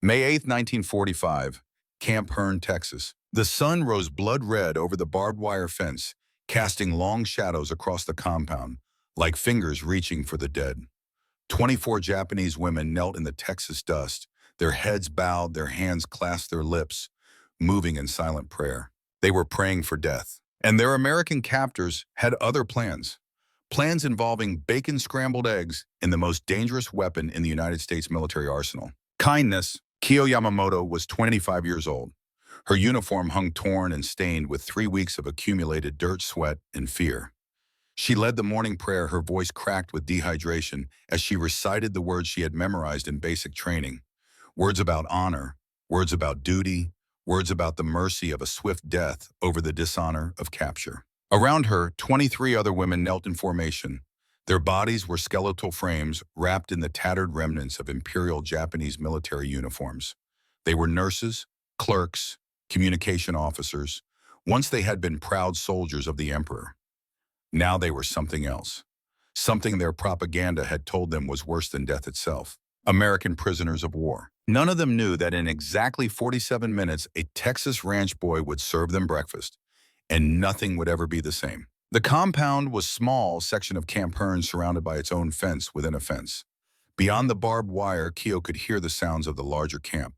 May 8, 1945, Camp Hearn, Texas. The sun rose blood red over the barbed wire fence, casting long shadows across the compound, like fingers reaching for the dead. 24 Japanese women knelt in the Texas dust, their heads bowed, their hands clasped their lips, moving in silent prayer. They were praying for death. And their American captors had other plans. Plans involving bacon scrambled eggs and the most dangerous weapon in the United States military arsenal. Kindness. Kyo Yamamoto was 25 years old. Her uniform hung torn and stained with 3 weeks of accumulated dirt, sweat, and fear. She led the morning prayer, her voice cracked with dehydration as she recited the words she had memorized in basic training. Words about honor, words about duty, words about the mercy of a swift death over the dishonor of capture. Around her, 23 other women knelt in formation. Their bodies were skeletal frames wrapped in the tattered remnants of Imperial Japanese military uniforms. They were nurses, clerks, communication officers. Once they had been proud soldiers of the Emperor. Now they were something else. Something their propaganda had told them was worse than death itself. American prisoners of war. None of them knew that in exactly 47 minutes, a Texas ranch boy would serve them breakfast, and nothing would ever be the same. The compound was a small section of Camp Hearn surrounded by its own fence within a fence. Beyond the barbed wire, Kyo could hear the sounds of the larger camp.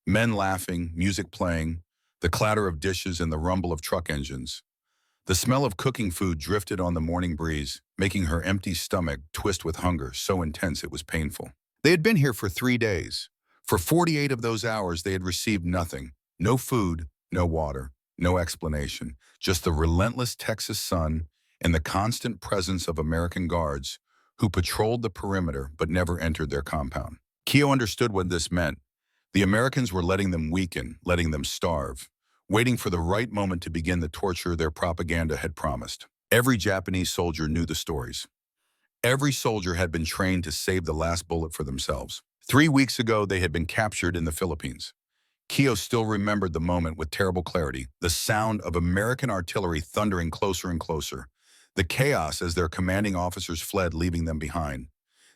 Men laughing, music playing, the clatter of dishes and the rumble of truck engines. The smell of cooking food drifted on the morning breeze, making her empty stomach twist with hunger so intense it was painful. They had been here for 3 days. For 48 of those hours, they had received nothing. No food, no water, no explanation. Just the relentless Texas sun and the constant presence of American guards who patrolled the perimeter but never entered their compound. Kyo understood what this meant. The Americans were letting them weaken, letting them starve, waiting for the right moment to begin the torture their propaganda had promised. Every Japanese soldier knew the stories. Every soldier had been trained to save the last bullet for themselves. 3 weeks ago, they had been captured in the Philippines. Kyo still remembered the moment with terrible clarity, the sound of American artillery thundering closer and closer, the chaos as their commanding officers fled, leaving them behind,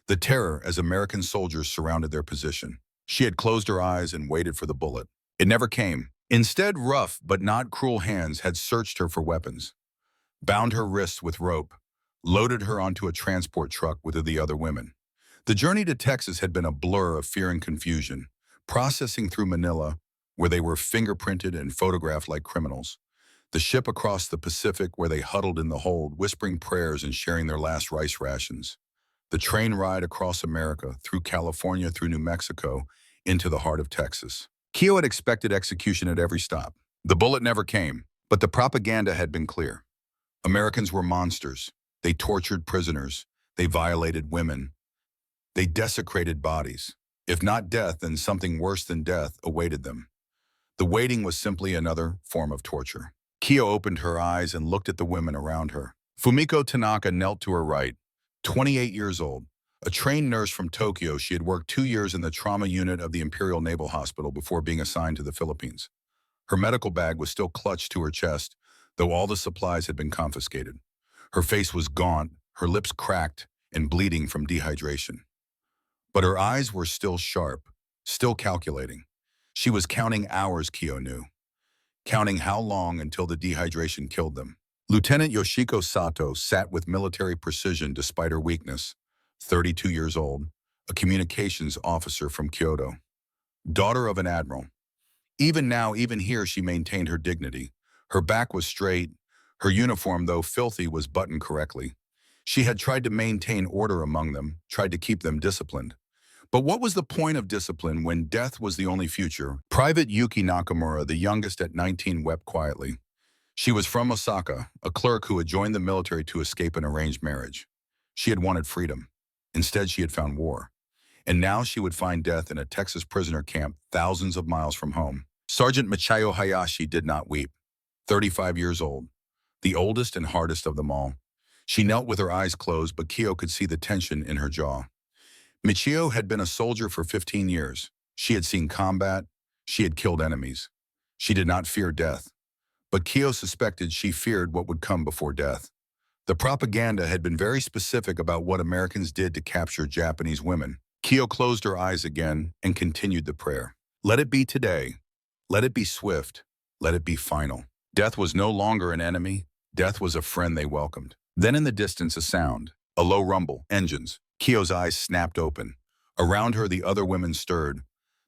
the terror as American soldiers surrounded their position. She had closed her eyes and waited for the bullet. It never came. Instead, rough but not cruel hands had searched her for weapons, bound her wrists with rope, loaded her onto a transport truck with the other women. The journey to Texas had been a blur of fear and confusion, processing through Manila, where they were fingerprinted and photographed like criminals. The ship across the Pacific, where they huddled in the hold, whispering prayers and sharing their last rice rations. The train ride across America, through California, through New Mexico, into the heart of Texas. Kyo had expected execution at every stop. The bullet never came, but the propaganda had been clear. Americans were monsters. They tortured prisoners. They violated women. They desecrated bodies. If not death, then something worse than death awaited them. The waiting was simply another form of torture. Kyo opened her eyes and looked at the women around her. Fumiko Tanaka knelt to her right, 28 years old. A trained nurse from Tokyo, she had worked 2 years in the trauma unit of the Imperial Naval Hospital before being assigned to the Philippines. Her medical bag was still clutched to her chest, though all the supplies had been confiscated. Her face was gaunt, her lips cracked and bleeding from dehydration. But her eyes were still sharp, still calculating. She was counting hours, Kyo knew. Counting how long until the dehydration killed them. Lieutenant Yoshiko Sato sat with military precision despite her weakness. 32 years old, a communications officer from Kyoto. Daughter of an admiral. Even now, even here, she maintained her dignity. Her back was straight. Her uniform, though filthy, was buttoned correctly. She had tried to maintain order among them, tried to keep them disciplined. But what was the point of discipline when death was the only future? Private Yuki Nakamura, the youngest at 19, wept quietly. She was from Osaka, a clerk who had joined the military to escape an arranged marriage. She had wanted freedom. Instead, she had found war. And now she would find death in a Texas prisoner camp thousands of miles from home. Sergeant Michio Hayashi did not weep. 35 years old, the oldest and hardest of them all. She knelt with her eyes closed, but Kyo could see the tension in her jaw. Michio had been a soldier for 15 years. She had seen combat. She had killed enemies. She did not fear death. But Kyo suspected she feared what would come before death. The propaganda had been very specific about what Americans did to capture Japanese women. Kyo closed her eyes again and continued the prayer. Let it be today. Let it be swift. Let it be final. Death was no longer an enemy. Death was a friend they welcomed. Then in the distance a sound, a low rumble, engines. Keogh's eyes snapped open. Around her the other women stirred.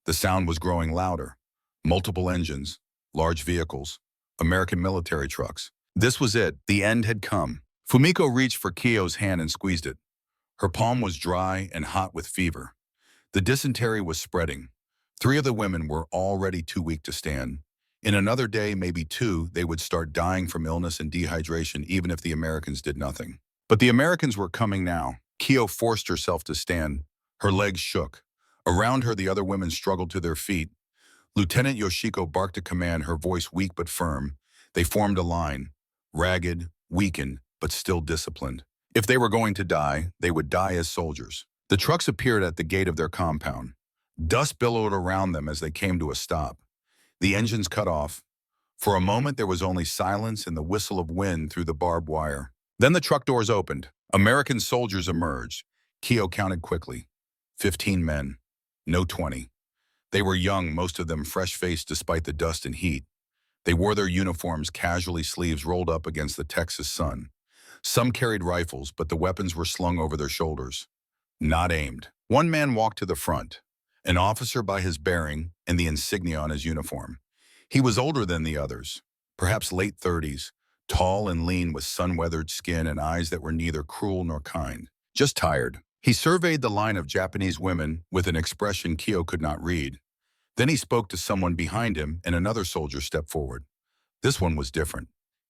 The sound was growing louder. Multiple engines, large vehicles, American military trucks. This was it. The end had come. Fumiko reached for Keogh's hand and squeezed it. Her palm was dry and hot with fever. The dysentery was spreading. 3 of the women were already too weak to stand. In another day, maybe 2, they would start dying from illness and dehydration even if the Americans did nothing. But the Americans were coming now. Keogh forced herself to stand. Her legs shook. Around her, the other women struggled to their feet. Lieutenant Yoshiko barked a command, her voice weak but firm. They formed a line, ragged, weakened, but still disciplined. If they were going to die, they would die as soldiers. The trucks appeared at the gate of their compound. Dust billowed around them as they came to a stop. The engines cut off. For a moment, there was only silence and the whistle of wind through the barbed wire. Then the truck doors opened. American soldiers emerged. Keogh counted quickly. 15 men. No 20. They were young, most of them fresh-faced despite the dust and heat. They wore their uniforms casually, sleeves rolled up against the Texas sun. Some carried rifles, but the weapons were slung over their shoulders, not aimed. One man walked to the front, an officer by his bearing and the insignia on his uniform. He was older than the others, perhaps late 30s, tall and lean with sun-weathered skin and eyes that were neither cruel nor kind, just tired. He surveyed the line of Japanese women with an expression Keogh could not read. Then he spoke to someone behind him and another soldier stepped forward. This one was different.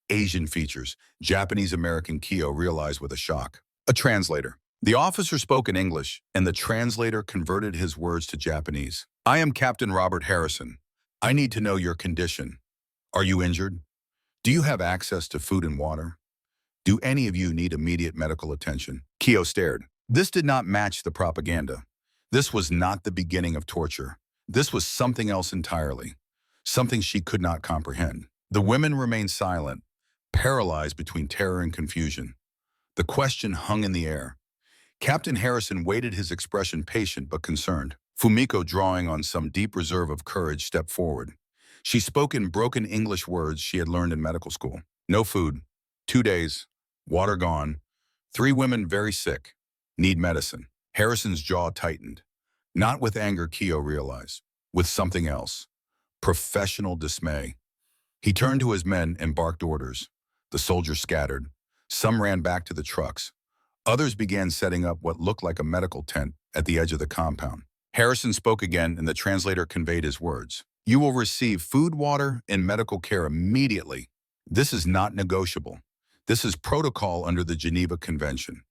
Asian features, Japanese-American, Keogh realized with a shock. A translator. The officer spoke in English, and the translator converted his words to Japanese. I am Captain Robert Harrison. I need to know your condition. Are you injured? Do you have access to food and water? Do any of you need immediate medical attention? Keogh stared. This did not match the propaganda. This was not the beginning of torture. This was something else entirely, something she could not comprehend. The women remained silent, paralyzed between terror and confusion. The question hung in the air. Captain Harrison waited, his expression patient but concerned. Fumiko, drawing on some deep reserve of courage, stepped forward. She spoke in broken English words she had learned in medical school. No food. 2 days. Water gone. 3 women very sick. Need medicine. Harrison's jaw tightened. Not with anger, Keogh realized. With something else. Professional dismay. He turned to his men and barked orders. The soldiers scattered. Some ran back to the trucks. Others began setting up what looked like a medical tent at the edge of the compound. Harrison spoke again, and the translator conveyed his words. You will receive food, water, and medical care immediately. This is not negotiable. This is protocol under the Geneva Convention.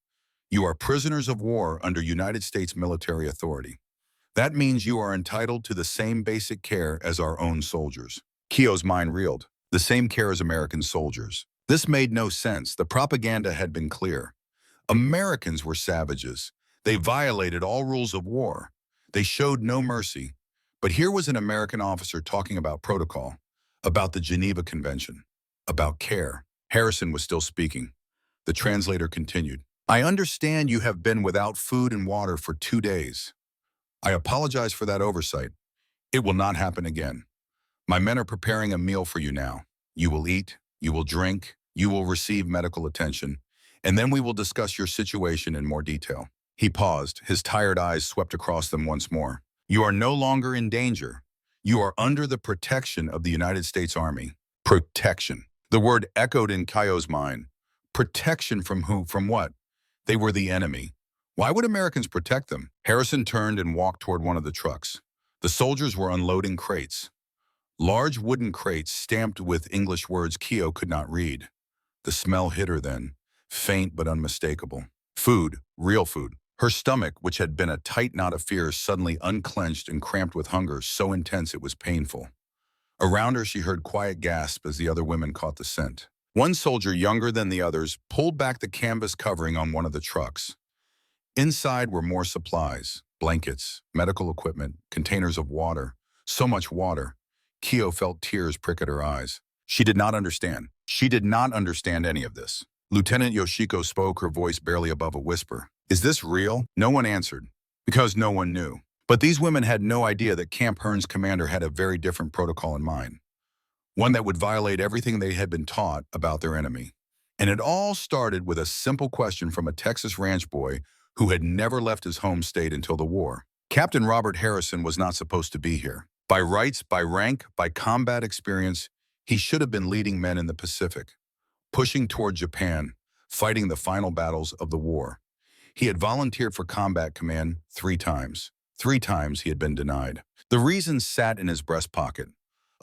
You are prisoners of war under United States military authority. That means you are entitled to the same basic care as our own soldiers. Keogh's mind reeled. The same care as American soldiers. This made no sense. The propaganda had been clear. Americans were savages. They violated all rules of war. They showed no mercy. But here was an American officer talking about protocol, about the Geneva Convention, about care. Harrison was still speaking. The translator continued. I understand you have been without food and water for 2 days. I apologize for that oversight. It will not happen again. My men are preparing a meal for you now. You will eat, you will drink, you will receive medical attention, and then we will discuss your situation in more detail. He paused, his tired eyes swept across them once more. You are no longer in danger. You are under the protection of the United States Army. Protection. The word echoed in Keogh's mind. Protection from who? From what? They were the enemy. Why would Americans protect them? Harrison turned and walked toward one of the trucks. The soldiers were unloading crates. Large wooden crates stamped with English words Keogh could not read. The smell hit her then, faint but unmistakable. Food, real food. Her stomach, which had been a tight knot of fear, suddenly unclenched and cramped with hunger so intense it was painful. Around her she heard quiet gasps as the other women caught the scent. One soldier, younger than the others, pulled back the canvas covering on one of the trucks. Inside were more supplies, blankets, medical equipment, containers of water. So much water. Keogh felt tears prick at her eyes. She did not understand. She did not understand any of this. Lieutenant Yoshiko spoke, her voice barely above a whisper. Is this real? No one answered, because no one knew. But these women had no idea that Camp Hearn's commander had a very different protocol in mind, one that would violate everything they had been taught about their enemy. And it all started with a simple question from a Texas ranch boy who had never left his home state until the war. Captain Robert Harrison was not supposed to be here. By rights, by rank, by combat experience, he should have been leading men in the Pacific, pushing toward Japan, fighting the final battles of the war. He had volunteered for combat command 3 times. 3 times he had been denied. The reason sat in his breast pocket,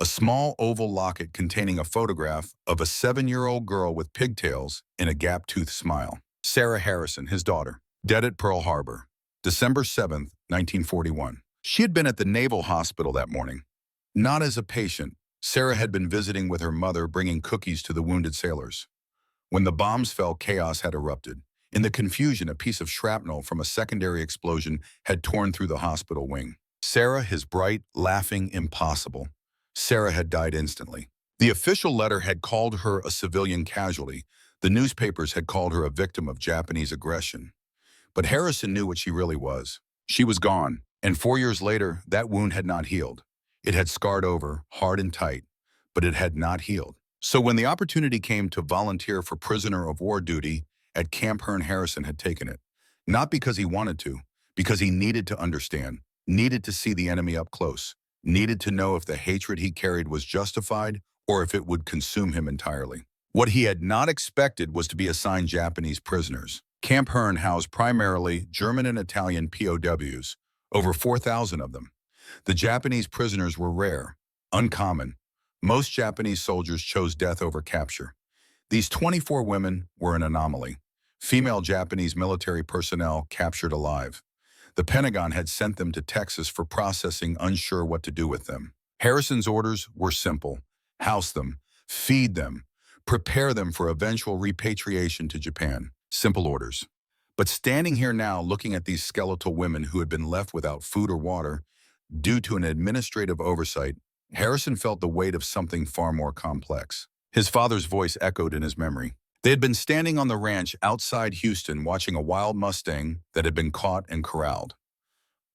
a small oval locket containing a photograph of a 7-year-old girl with pigtails and a gap-toothed smile. Sarah Harrison, his daughter, dead at Pearl Harbor, December 7th, 1941. She had been at the Naval Hospital that morning. Not as a patient, Sarah had been visiting with her mother, bringing cookies to the wounded sailors. When the bombs fell, chaos had erupted. In the confusion, a piece of shrapnel from a secondary explosion had torn through the hospital wing. Sarah, his bright, laughing, impossible. Sarah had died instantly. The official letter had called her a civilian casualty. The newspapers had called her a victim of Japanese aggression. But Harrison knew what she really was. She was gone, and 4 years later, that wound had not healed. It had scarred over, hard and tight, but it had not healed. So when the opportunity came to volunteer for prisoner of war duty at Camp Hearn, Harrison had taken it. Not because he wanted to, because he needed to understand, needed to see the enemy up close, needed to know if the hatred he carried was justified or if it would consume him entirely. What he had not expected was to be assigned Japanese prisoners. Camp Hearn housed primarily German and Italian POWs, over 4,000 of them. The Japanese prisoners were rare, uncommon. Most Japanese soldiers chose death over capture. These 24 women were an anomaly. Female Japanese military personnel captured alive. The Pentagon had sent them to Texas for processing, unsure what to do with them. Harrison's orders were simple: house them, feed them, prepare them for eventual repatriation to Japan. Simple orders. But standing here now, looking at these skeletal women who had been left without food or water due to an administrative oversight, Harrison felt the weight of something far more complex. His father's voice echoed in his memory. They had been standing on the ranch outside Houston watching a wild Mustang that had been caught and corralled.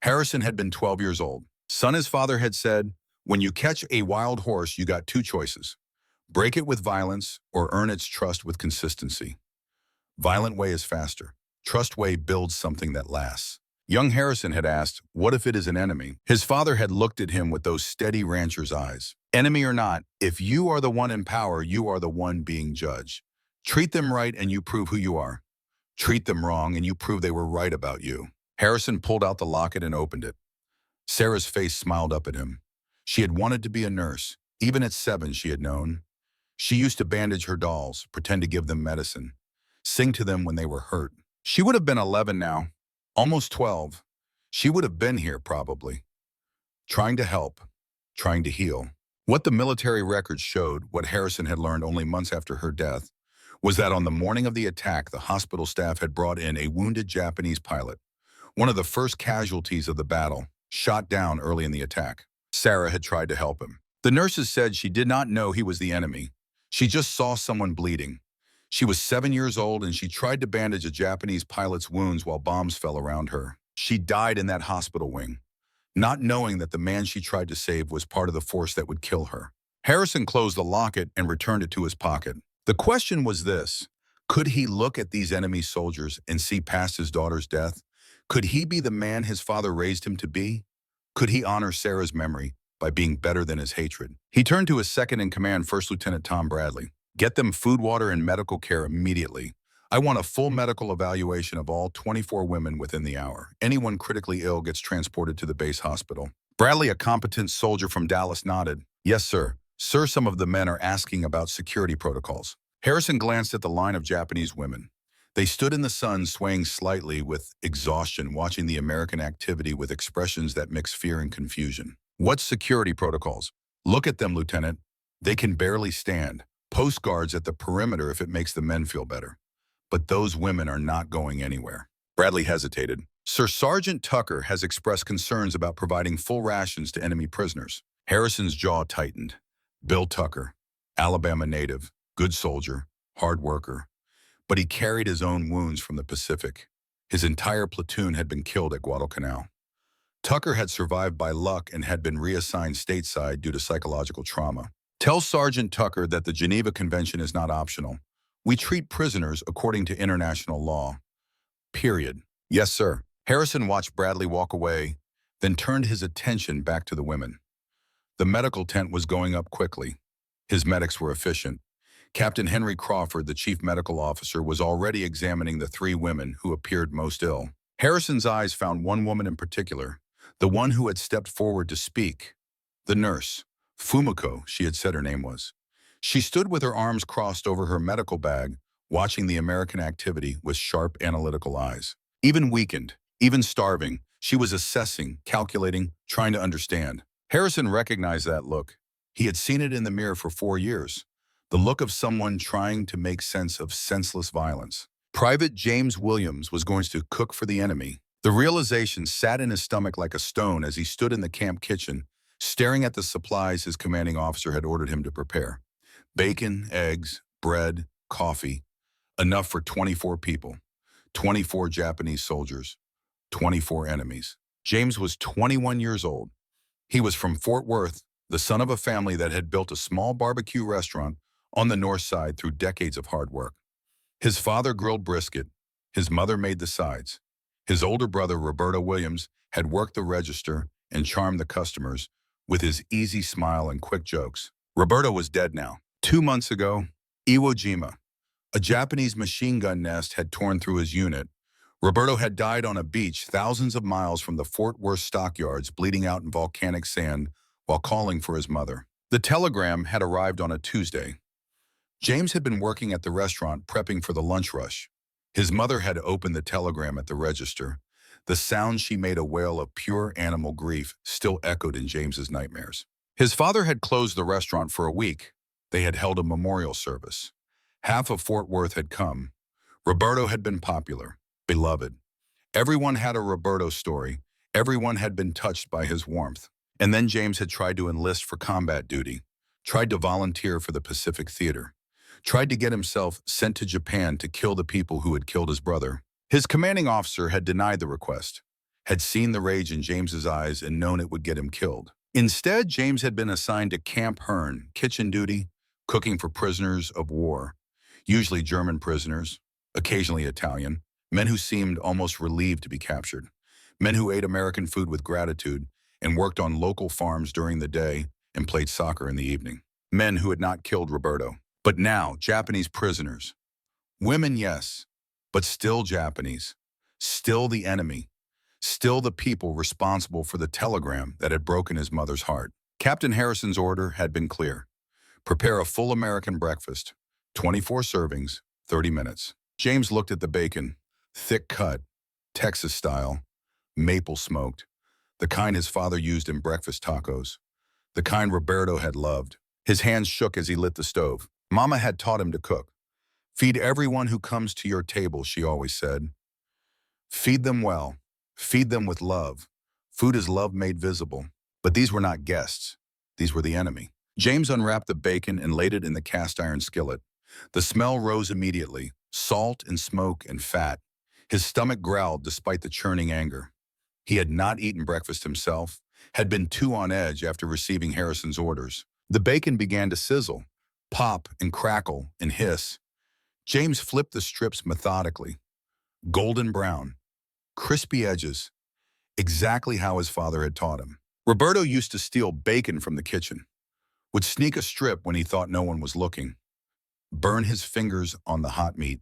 Harrison had been 12 years old. Son, his father had said, when you catch a wild horse, you got 2 choices. Break it with violence or earn its trust with consistency. Violent way is faster. Trust way builds something that lasts. Young Harrison had asked, what if it is an enemy? His father had looked at him with those steady rancher's eyes. Enemy or not, if you are the one in power, you are the one being judged. Treat them right and you prove who you are. Treat them wrong and you prove they were right about you. Harrison pulled out the locket and opened it. Sarah's face smiled up at him. She had wanted to be a nurse. Even at 7, she had known. She used to bandage her dolls, pretend to give them medicine, sing to them when they were hurt. She would have been 11 now, almost 12. She would have been here probably, trying to help, trying to heal. What the military records showed, what Harrison had learned only months after her death, was that on the morning of the attack, the hospital staff had brought in a wounded Japanese pilot, one of the first casualties of the battle, shot down early in the attack. Sarah had tried to help him. The nurses said she did not know he was the enemy. She just saw someone bleeding. She was 7 years old and she tried to bandage a Japanese pilot's wounds while bombs fell around her. She died in that hospital wing, not knowing that the man she tried to save was part of the force that would kill her. Harrison closed the locket and returned it to his pocket. The question was this: could he look at these enemy soldiers and see past his daughter's death? Could he be the man his father raised him to be? Could he honor Sarah's memory by being better than his hatred? He turned to his second-in-command, First Lieutenant Tom Bradley. Get them food, water, and medical care immediately. I want a full medical evaluation of all 24 women within the hour. Anyone critically ill gets transported to the base hospital. Bradley, a competent soldier from Dallas, nodded. Yes, sir. Sir, some of the men are asking about security protocols. Harrison glanced at the line of Japanese women. They stood in the sun, swaying slightly with exhaustion, watching the American activity with expressions that mix fear and confusion. What security protocols? Look at them, Lieutenant. They can barely stand. Post guards at the perimeter if it makes the men feel better. But those women are not going anywhere. Bradley hesitated. Sir, Sergeant Tucker has expressed concerns about providing full rations to enemy prisoners. Harrison's jaw tightened. Bill Tucker, Alabama native, good soldier, hard worker. But he carried his own wounds from the Pacific. His entire platoon had been killed at Guadalcanal. Tucker had survived by luck and had been reassigned stateside due to psychological trauma. Tell Sergeant Tucker that the Geneva Convention is not optional. We treat prisoners according to international law. Period. Yes, sir. Harrison watched Bradley walk away, then turned his attention back to the women. The medical tent was going up quickly. His medics were efficient. Captain Henry Crawford, the chief medical officer, was already examining the three women who appeared most ill. Harrison's eyes found one woman in particular, the one who had stepped forward to speak. The nurse, Fumiko, she had said her name was. She stood with her arms crossed over her medical bag, watching the American activity with sharp analytical eyes. Even weakened, even starving, she was assessing, calculating, trying to understand. Harrison recognized that look. He had seen it in the mirror for 4 years. The look of someone trying to make sense of senseless violence. Private James Williams was going to cook for the enemy. The realization sat in his stomach like a stone as he stood in the camp kitchen, staring at the supplies his commanding officer had ordered him to prepare. Bacon, eggs, bread, coffee, enough for 24 people, 24 Japanese soldiers, 24 enemies. James was 21 years old. He was from Fort Worth, the son of a family that had built a small barbecue restaurant on the north side through decades of hard work. His father grilled brisket. His mother made the sides. His older brother, Roberto Williams, had worked the register and charmed the customers with his easy smile and quick jokes. Roberto was dead now. 2 months ago, Iwo Jima, a Japanese machine gun nest had torn through his unit. Roberto had died on a beach thousands of miles from the Fort Worth stockyards, bleeding out in volcanic sand while calling for his mother. The telegram had arrived on a Tuesday. James had been working at the restaurant prepping for the lunch rush. His mother had opened the telegram at the register. The sound she made, a wail of pure animal grief, still echoed in James's nightmares. His father had closed the restaurant for a week. They had held a memorial service. Half of Fort Worth had come. Roberto had been popular, beloved. Everyone had a Roberto story. Everyone had been touched by his warmth. And then James had tried to enlist for combat duty, tried to volunteer for the Pacific Theater, tried to get himself sent to Japan to kill the people who had killed his brother. His commanding officer had denied the request, had seen the rage in James's eyes and known it would get him killed. Instead, James had been assigned to Camp Hearn, kitchen duty, cooking for prisoners of war, usually German prisoners, occasionally Italian, men who seemed almost relieved to be captured, men who ate American food with gratitude and worked on local farms during the day and played soccer in the evening. Men who had not killed Roberto. But now, Japanese prisoners. Women, yes, but still Japanese. Still the enemy. Still the people responsible for the telegram that had broken his mother's heart. Captain Harrison's order had been clear. Prepare a full American breakfast, 24 servings, 30 minutes. James looked at the bacon, thick cut, Texas style, maple smoked, the kind his father used in breakfast tacos, the kind Roberto had loved. His hands shook as he lit the stove. Mama had taught him to cook. Feed everyone who comes to your table, she always said. Feed them well. Feed them with love. Food is love made visible. But these were not guests. These were the enemy. James unwrapped the bacon and laid it in the cast iron skillet. The smell rose immediately, salt and smoke and fat. His stomach growled despite the churning anger. He had not eaten breakfast himself, had been too on edge after receiving Harrison's orders. The bacon began to sizzle, pop and crackle and hiss. James flipped the strips methodically. Golden brown, crispy edges, exactly how his father had taught him. Roberto used to steal bacon from the kitchen, would sneak a strip when he thought no one was looking, burn his fingers on the hot meat,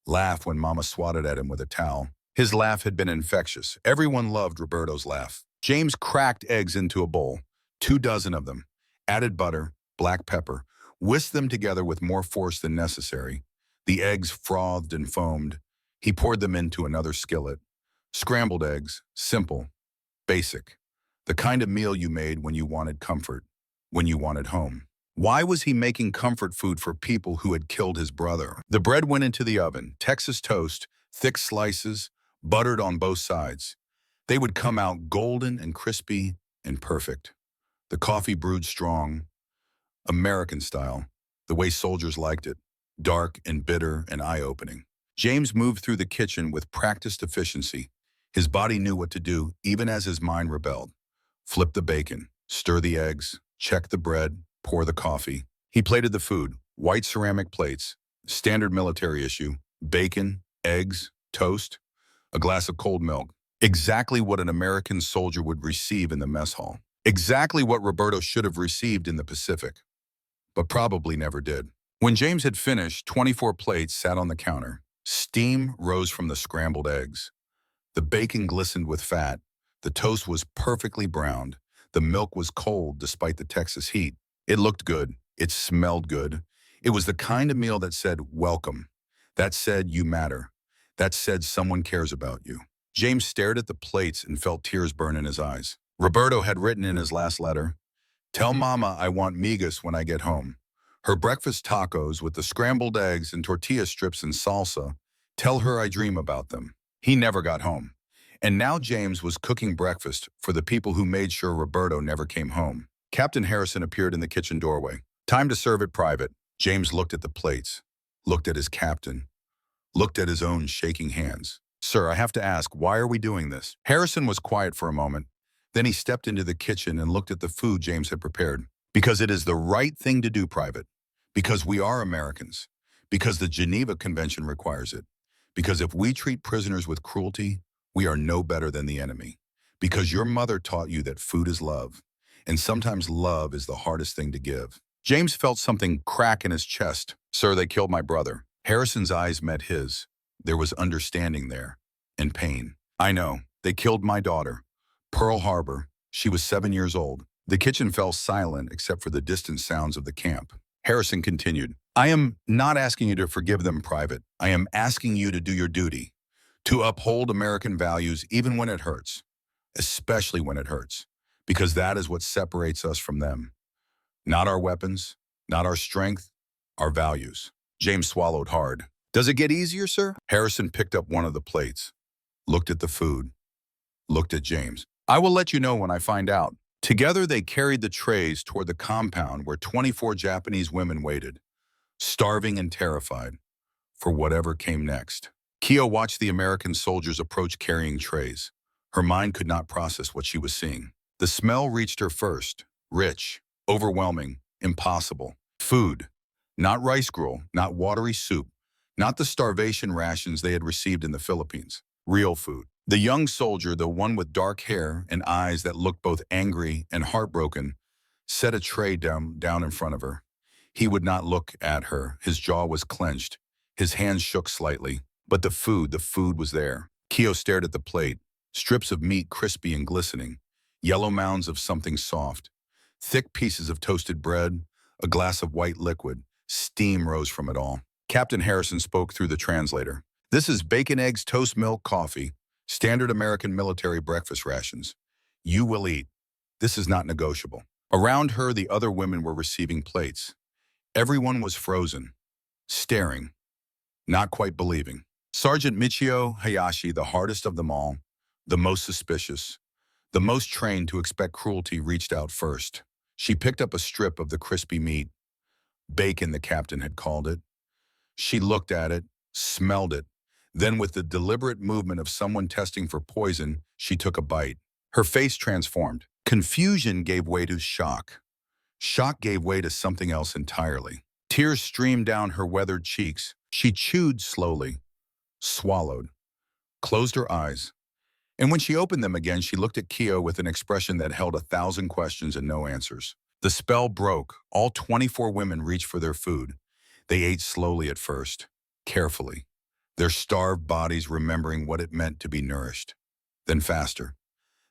laugh when Mama swatted at him with a towel. His laugh had been infectious. Everyone loved Roberto's laugh. James cracked eggs into a bowl, 24 of them, added butter, black pepper, whisked them together with more force than necessary. The eggs frothed and foamed. He poured them into another skillet. Scrambled eggs, simple, basic. The kind of meal you made when you wanted comfort, when you wanted home. Why was he making comfort food for people who had killed his brother? The bread went into the oven, Texas toast, thick slices, buttered on both sides. They would come out golden and crispy and perfect. The coffee brewed strong, American style, the way soldiers liked it, dark and bitter and eye-opening. James moved through the kitchen with practiced efficiency. His body knew what to do, even as his mind rebelled. Flip the bacon, stir the eggs, check the bread, pour the coffee. He plated the food, white ceramic plates, standard military issue, bacon, eggs, toast, a glass of cold milk. Exactly what an American soldier would receive in the mess hall. Exactly what Roberto should have received in the Pacific, but probably never did. When James had finished, 24 plates sat on the counter. Steam rose from the scrambled eggs. The bacon glistened with fat. The toast was perfectly browned. The milk was cold despite the Texas heat. It looked good. It smelled good. It was the kind of meal that said, welcome. That said, you matter. That said, someone cares about you. James stared at the plates and felt tears burn in his eyes. Roberto had written in his last letter, "Tell Mama I want migas when I get home. Her breakfast tacos with the scrambled eggs and tortilla strips and salsa. Tell her I dream about them." He never got home. And now James was cooking breakfast for the people who made sure Roberto never came home. Captain Harrison appeared in the kitchen doorway. "Time to serve it, Private." James looked at the plates, looked at his captain, looked at his own shaking hands. "Sir, I have to ask, why are we doing this?" Harrison was quiet for a moment. Then he stepped into the kitchen and looked at the food James had prepared. "Because it is the right thing to do, Private. Because we are Americans. Because the Geneva Convention requires it. Because if we treat prisoners with cruelty, we are no better than the enemy. Because your mother taught you that food is love, and sometimes love is the hardest thing to give." James felt something crack in his chest. "Sir, they killed my brother." Harrison's eyes met his. There was understanding there, and pain. "I know. They killed my daughter. Pearl Harbor. She was 7 years old." The kitchen fell silent except for the distant sounds of the camp. Harrison continued, "I am not asking you to forgive them, Private. I am asking you to do your duty, to uphold American values even when it hurts, especially when it hurts, because that is what separates us from them. Not our weapons, not our strength, our values." James swallowed hard. "Does it get easier, sir?" Harrison picked up one of the plates, looked at the food, looked at James. "I will let you know when I find out." Together they carried the trays toward the compound where 24 Japanese women waited, starving and terrified, for whatever came next. Kyo watched the American soldiers approach carrying trays. Her mind could not process what she was seeing. The smell reached her first, rich, overwhelming, impossible. Food. Not rice gruel, not watery soup, not the starvation rations they had received in the Philippines. Real food. The young soldier, the one with dark hair and eyes that looked both angry and heartbroken, set a tray down in front of her. He would not look at her. His jaw was clenched. His hands shook slightly. But the food was there. Kyo stared at the plate. Strips of meat crispy and glistening. Yellow mounds of something soft. Thick pieces of toasted bread. A glass of white liquid. Steam rose from it all. Captain Harrison spoke through the translator. "This is bacon, eggs, toast, milk, coffee. Standard American military breakfast rations. You will eat. This is not negotiable." Around her, the other women were receiving plates. Everyone was frozen, staring, not quite believing. Sergeant Michio Hayashi, the hardest of them all, the most suspicious, the most trained to expect cruelty, reached out first. She picked up a strip of the crispy meat. Bacon, the captain had called it. She looked at it, smelled it. Then, with the deliberate movement of someone testing for poison, she took a bite. Her face transformed. Confusion gave way to shock. Shock gave way to something else entirely. Tears streamed down her weathered cheeks. She chewed slowly, swallowed, closed her eyes. And when she opened them again, she looked at Kyo with an expression that held 1,000 questions and no answers. The spell broke. All 24 women reached for their food. They ate slowly at first, carefully, their starved bodies remembering what it meant to be nourished. Then faster.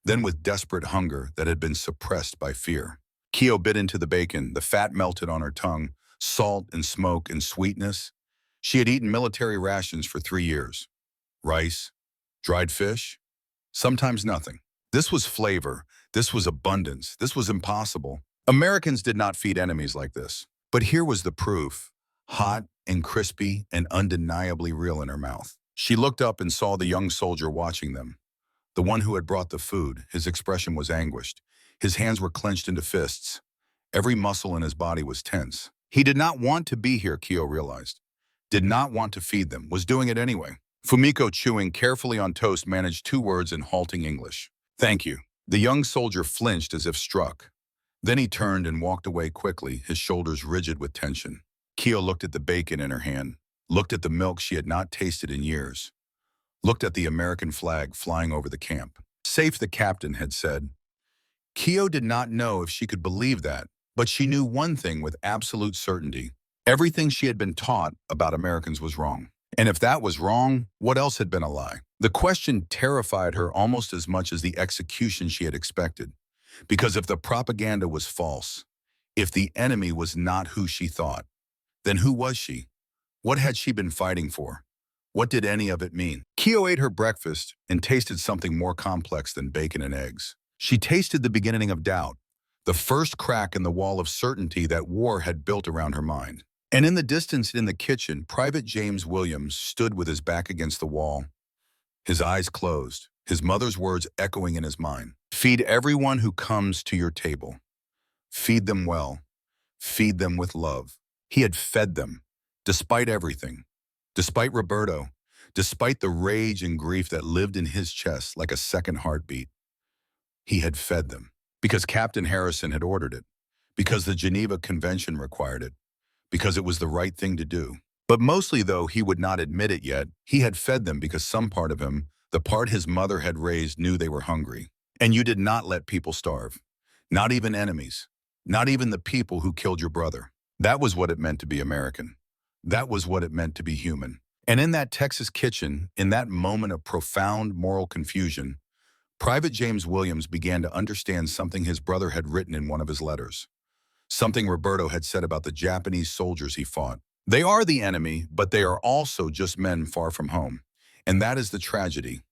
Then with desperate hunger that had been suppressed by fear. Kyo bit into the bacon. The fat melted on her tongue. Salt and smoke and sweetness. She had eaten military rations for 3 years. Rice, dried fish, sometimes nothing. This was flavor. This was abundance. This was impossible. Americans did not feed enemies like this. But here was the proof. Hot and crispy and undeniably real in her mouth. She looked up and saw the young soldier watching them. The one who had brought the food. His expression was anguished. His hands were clenched into fists. Every muscle in his body was tense. He did not want to be here, Kyo realized. Did not want to feed them, was doing it anyway. Fumiko, chewing carefully on toast, managed two words in halting English. Thank you. The young soldier flinched as if struck. Then he turned and walked away quickly, his shoulders rigid with tension. Kyo looked at the bacon in her hand, looked at the milk she had not tasted in years, looked at the American flag flying over the camp. Safe, the captain had said. Kyo did not know if she could believe that, but she knew one thing with absolute certainty. Everything she had been taught about Americans was wrong. And if that was wrong, what else had been a lie? The question terrified her almost as much as the execution she had expected. Because if the propaganda was false, if the enemy was not who she thought, then who was she? What had she been fighting for? What did any of it mean? Kyo ate her breakfast and tasted something more complex than bacon and eggs. She tasted the beginning of doubt, the first crack in the wall of certainty that war had built around her mind. And in the distance in the kitchen, Private James Williams stood with his back against the wall, his eyes closed, his mother's words echoing in his mind. Feed everyone who comes to your table. Feed them well. Feed them with love. He had fed them, despite everything, despite Roberto, despite the rage and grief that lived in his chest like a second heartbeat. He had fed them, because Captain Harrison had ordered it, because the Geneva Convention required it, because it was the right thing to do. But mostly, though he would not admit it yet, he had fed them because some part of him, the part his mother had raised, knew they were hungry. And you did not let people starve. Not even enemies. Not even the people who killed your brother. That was what it meant to be American. That was what it meant to be human. And in that Texas kitchen, in that moment of profound moral confusion, Private James Williams began to understand something his brother had written in one of his letters. Something Roberto had said about the Japanese soldiers he fought. They are the enemy, but they are also just men far from home. And that is the tragedy.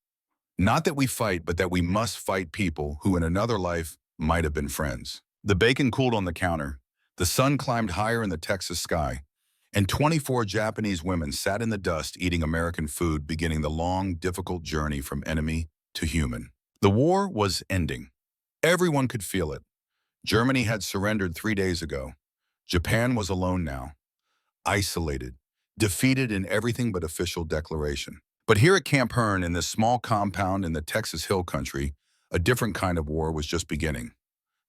Not that we fight, but that we must fight people who in another life might have been friends. The bacon cooled on the counter. The sun climbed higher in the Texas sky. And 24 Japanese women sat in the dust eating American food, beginning the long, difficult journey from enemy to human. The war was ending. Everyone could feel it. Germany had surrendered 3 days ago. Japan was alone now, isolated, defeated in everything but official declaration. But here at Camp Hearn, in this small compound in the Texas Hill Country, a different kind of war was just beginning.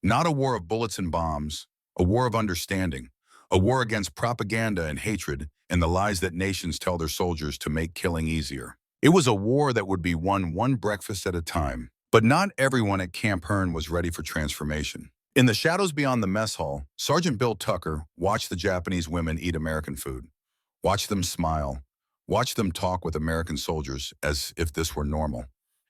Not a war of bullets and bombs, a war of understanding, a war against propaganda and hatred and the lies that nations tell their soldiers to make killing easier. It was a war that would be won one breakfast at a time. But not everyone at Camp Hearn was ready for transformation. In the shadows beyond the mess hall, Sergeant Bill Tucker watched the Japanese women eat American food. Watched them smile. Watched them talk with American soldiers as if this were normal.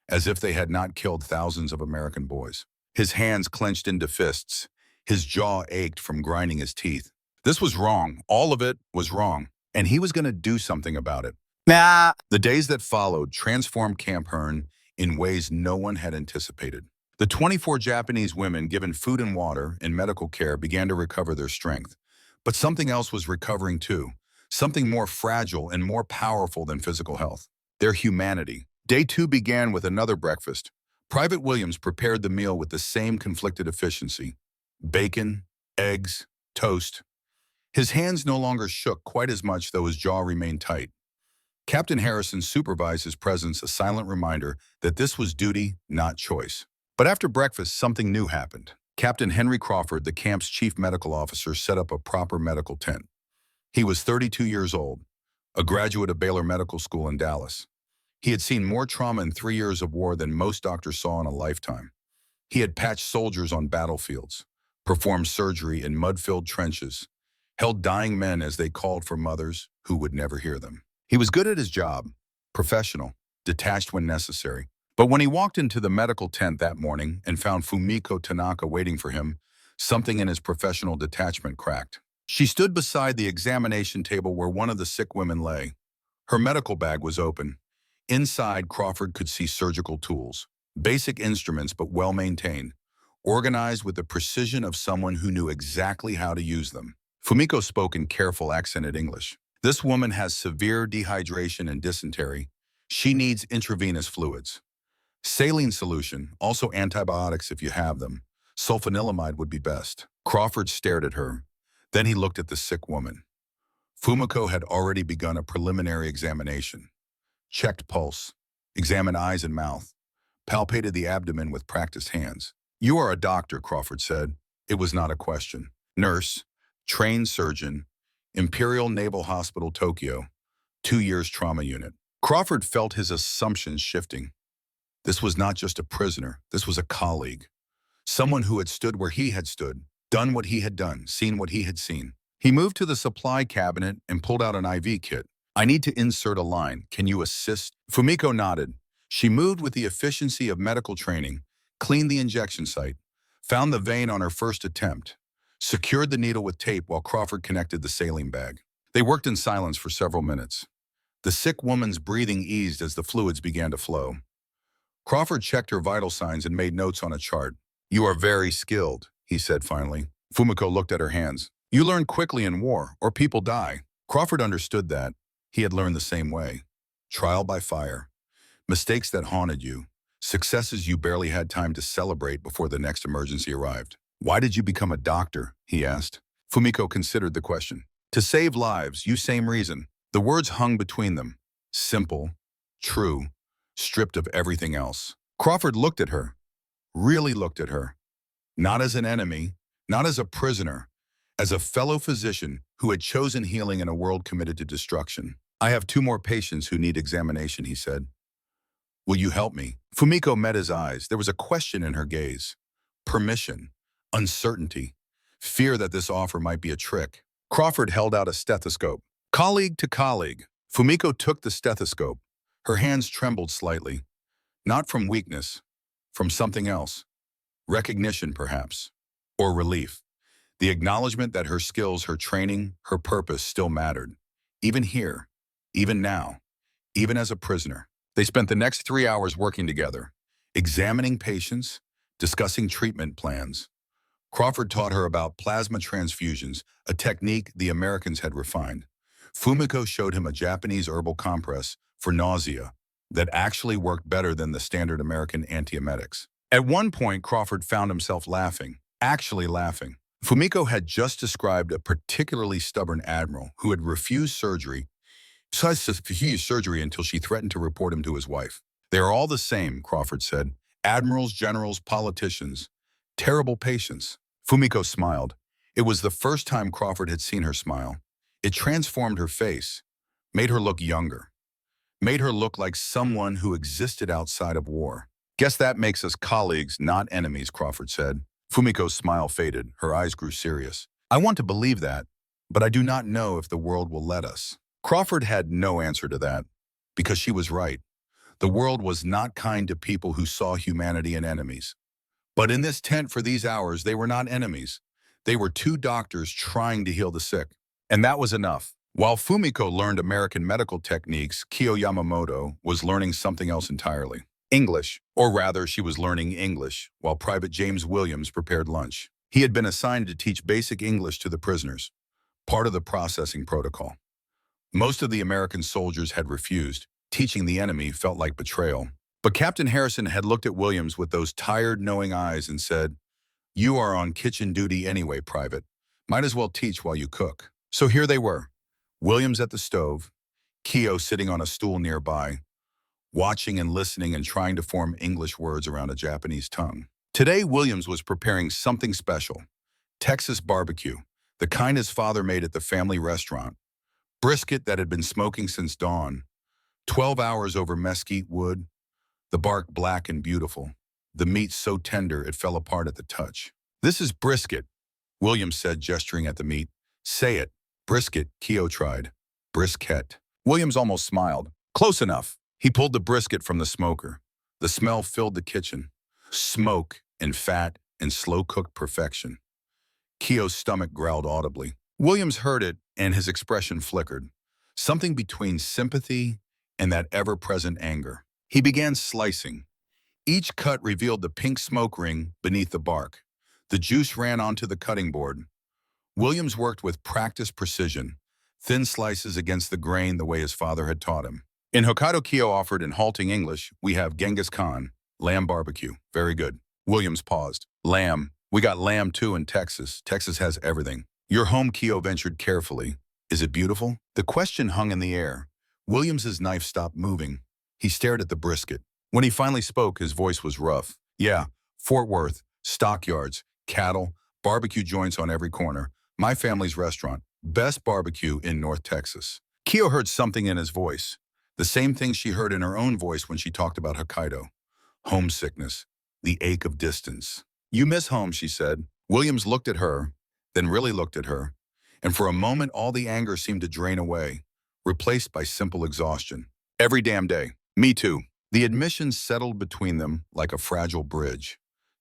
As if they had not killed thousands of American boys. His hands clenched into fists. His jaw ached from grinding his teeth. This was wrong. All of it was wrong. And he was going to do something about it. Nah. The days that followed transformed Camp Hearn in ways no one had anticipated. The 24 Japanese women given food and water and medical care began to recover their strength. But something else was recovering too. Something more fragile and more powerful than physical health. Their humanity. Day 2 began with another breakfast. Private Williams prepared the meal with the same conflicted efficiency. Bacon, eggs, toast. His hands no longer shook quite as much, though his jaw remained tight. Captain Harrison supervised his presence, a silent reminder that this was duty, not choice. But after breakfast, something new happened. Captain Henry Crawford, the camp's chief medical officer, set up a proper medical tent. He was 32 years old, a graduate of Baylor Medical School in Dallas. He had seen more trauma in 3 years of war than most doctors saw in a lifetime. He had patched soldiers on battlefields, performed surgery in mud-filled trenches, held dying men as they called for mothers who would never hear them. He was good at his job, professional, detached when necessary. But when he walked into the medical tent that morning and found Fumiko Tanaka waiting for him, something in his professional detachment cracked. She stood beside the examination table where one of the sick women lay. Her medical bag was open. Inside, Crawford could see surgical tools, basic instruments but well-maintained, organized with the precision of someone who knew exactly how to use them. Fumiko spoke in careful, accented English. This woman has severe dehydration and dysentery. She needs intravenous fluids. Saline solution, also antibiotics if you have them. Sulfanilamide would be best. Crawford stared at her. Then he looked at the sick woman. Fumiko had already begun a preliminary examination. checked pulse, examined eyes and mouth, palpated the abdomen with practiced hands. "You are a doctor," Crawford said. It was not a question. "Nurse, trained surgeon, Imperial Naval Hospital, Tokyo, 2 years trauma unit." Crawford felt his assumptions shifting. This was not just a prisoner, this was a colleague. Someone who had stood where he had stood, done what he had done, seen what he had seen. He moved to the supply cabinet and pulled out an IV kit. "I need to insert a line. Can you assist?" Fumiko nodded. She moved with the efficiency of medical training, cleaned the injection site, found the vein on her first attempt, secured the needle with tape while Crawford connected the saline bag. They worked in silence for several minutes. The sick woman's breathing eased as the fluids began to flow. Crawford checked her vital signs and made notes on a chart. "You are very skilled," he said finally. Fumiko looked at her hands. "You learn quickly in war, or people die." Crawford understood that. He had learned the same way. Trial by fire. Mistakes that haunted you. Successes you barely had time to celebrate before the next emergency arrived. "Why did you become a doctor?" he asked. Fumiko considered the question. "To save lives, you same reason." The words hung between them. Simple, true, stripped of everything else. Crawford looked at her. Really looked at her. Not as an enemy, not as a prisoner, as a fellow physician who had chosen healing in a world committed to destruction. "I have 2 more patients who need examination," he said. "Will you help me?" Fumiko met his eyes. There was a question in her gaze. Permission, uncertainty, fear that this offer might be a trick. Crawford held out a stethoscope. Colleague to colleague, Fumiko took the stethoscope. Her hands trembled slightly. Not from weakness, from something else. Recognition, perhaps. Or relief. The acknowledgement that her skills, her training, her purpose still mattered. Even here, even now, even as a prisoner. They spent the next 3 hours working together, examining patients, discussing treatment plans. Crawford taught her about plasma transfusions, a technique the Americans had refined. Fumiko showed him a Japanese herbal compress for nausea that actually worked better than the standard American antiemetics. At one point, Crawford found himself laughing, actually laughing. Fumiko had just described a particularly stubborn admiral who had refused surgery until she threatened to report him to his wife. "They are all the same," Crawford said. "Admirals, generals, politicians. Terrible patients." Fumiko smiled. It was the first time Crawford had seen her smile. It transformed her face, made her look younger, made her look like someone who existed outside of war. "Guess that makes us colleagues, not enemies," Crawford said. Fumiko's smile faded. Her eyes grew serious. "I want to believe that, but I do not know if the world will let us." Crawford had no answer to that, because she was right. The world was not kind to people who saw humanity in enemies. But in this tent for these hours, they were not enemies. They were 2 doctors trying to heal the sick. And that was enough. While Fumiko learned American medical techniques, Kyo Yamamoto was learning something else entirely. English, or rather, she was learning English, while Private James Williams prepared lunch. He had been assigned to teach basic English to the prisoners, part of the processing protocol. Most of the American soldiers had refused. Teaching the enemy felt like betrayal. But Captain Harrison had looked at Williams with those tired, knowing eyes and said, "You are on kitchen duty anyway, Private. Might as well teach while you cook." So here they were, Williams at the stove, Kyo sitting on a stool nearby, watching and listening and trying to form English words around a Japanese tongue. Today, Williams was preparing something special. Texas barbecue, the kind his father made at the family restaurant. Brisket that had been smoking since dawn. 12 hours over mesquite wood, the bark black and beautiful. The meat so tender it fell apart at the touch. "This is brisket," Williams said, gesturing at the meat. "Say it." "Brisket," Kyo tried. "Brisket." Williams almost smiled. "Close enough." He pulled the brisket from the smoker. The smell filled the kitchen. Smoke and fat and slow-cooked perfection. Kyo's stomach growled audibly. Williams heard it, and his expression flickered. Something between sympathy and that ever-present anger. He began slicing. Each cut revealed the pink smoke ring beneath the bark. The juice ran onto the cutting board. Williams worked with practiced precision, thin slices against the grain the way his father had taught him. In Hokkaido, Kyo offered in halting English, "We have Genghis Khan, lamb barbecue." "Very good." Williams paused. "Lamb. We got lamb too in Texas. Texas has everything." "Your home," Kyo ventured carefully. "Is it beautiful?" The question hung in the air. Williams's knife stopped moving. He stared at the brisket. When he finally spoke, his voice was rough. Yeah, Fort Worth, stockyards, cattle, barbecue joints on every corner. My family's restaurant. Best barbecue in North Texas. Keo heard something in his voice. The same thing she heard in her own voice when she talked about Hokkaido. Homesickness. The ache of distance. You miss home, she said. Williams looked at her, then really looked at her. And for a moment, all the anger seemed to drain away, replaced by simple exhaustion. Every damn day. Me too. The admission settled between them like a fragile bridge.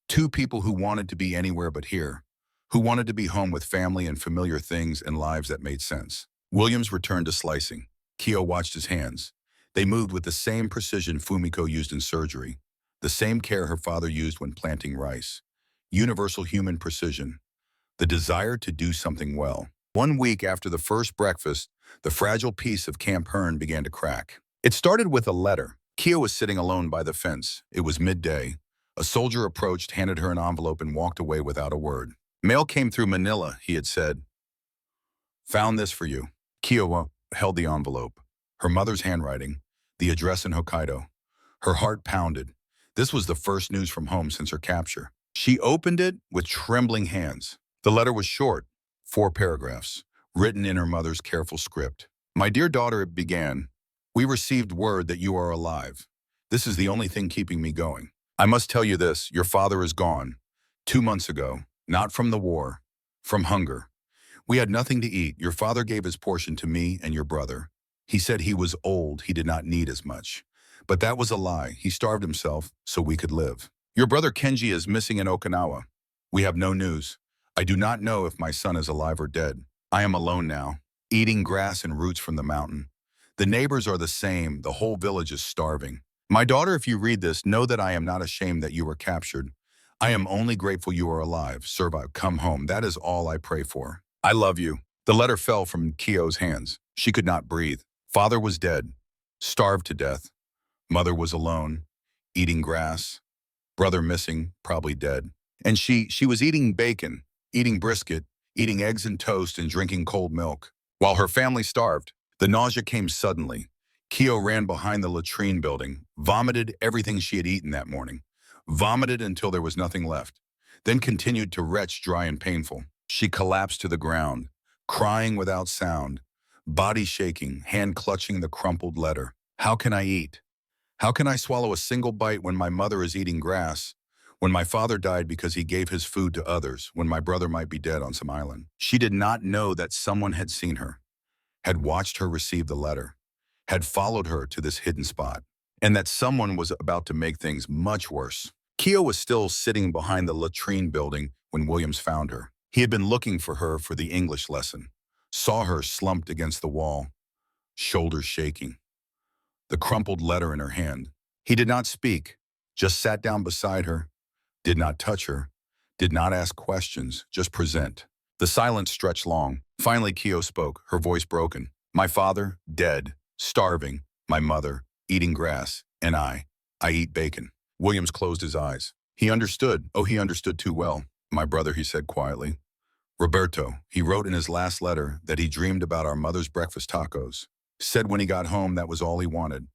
Two people who wanted to be anywhere but here, who wanted to be home with family and familiar things and lives that made sense. Williams returned to slicing. Keo watched his hands. They moved with the same precision Fumiko used in surgery, the same care her father used when planting rice. Universal human precision. The desire to do something well. 1 week after the first breakfast, the fragile piece of Camp Hearn began to crack. It started with a letter. Keo was sitting alone by the fence. It was midday. A soldier approached, handed her an envelope, and walked away without a word. Mail came through Manila, he had said. Found this for you. Keo held the envelope. Her mother's handwriting, the address in Hokkaido. Her heart pounded. This was the first news from home since her capture. She opened it with trembling hands. The letter was short, 4 paragraphs, written in her mother's careful script. My dear daughter, it began. We received word that you are alive. This is the only thing keeping me going. I must tell you this, your father is gone. 2 months ago, not from the war, from hunger. We had nothing to eat. Your father gave his portion to me and your brother. He said he was old, he did not need as much. But that was a lie. He starved himself so we could live. Your brother Kenji is missing in Okinawa. We have no news. I do not know if my son is alive or dead. I am alone now, eating grass and roots from the mountain. The neighbors are the same. The whole village is starving. My daughter, if you read this, know that I am not ashamed that you were captured. I am only grateful you are alive. Survive. Come home. That is all I pray for. I love you. The letter fell from Keo's hands. She could not breathe. Father was dead, starved to death. Mother was alone, eating grass. Brother missing, probably dead. And she was eating bacon, eating brisket, eating eggs and toast and drinking cold milk. While her family starved, the nausea came suddenly. Keo ran behind the latrine building, vomited everything she had eaten that morning. Vomited until there was nothing left. Then continued to retch dry and painful. She collapsed to the ground, crying without sound, body shaking, hand clutching the crumpled letter. How can I eat? How can I swallow a single bite when my mother is eating grass? When my father died because he gave his food to others, when my brother might be dead on some island. She did not know that someone had seen her, had watched her receive the letter, had followed her to this hidden spot, and that someone was about to make things much worse. Keo was still sitting behind the latrine building when Williams found her. He had been looking for her for the English lesson, saw her slumped against the wall, shoulders shaking, the crumpled letter in her hand. He did not speak, just sat down beside her, did not touch her, did not ask questions, just present. The silence stretched long. Finally, Keo spoke, her voice broken. My father, dead, starving. My mother, eating grass. And I eat bacon. Williams closed his eyes. He understood. Oh, he understood too well. My brother, he said quietly. Roberto, he wrote in his last letter that he dreamed about our mother's breakfast tacos. Said when he got home that was all he wanted.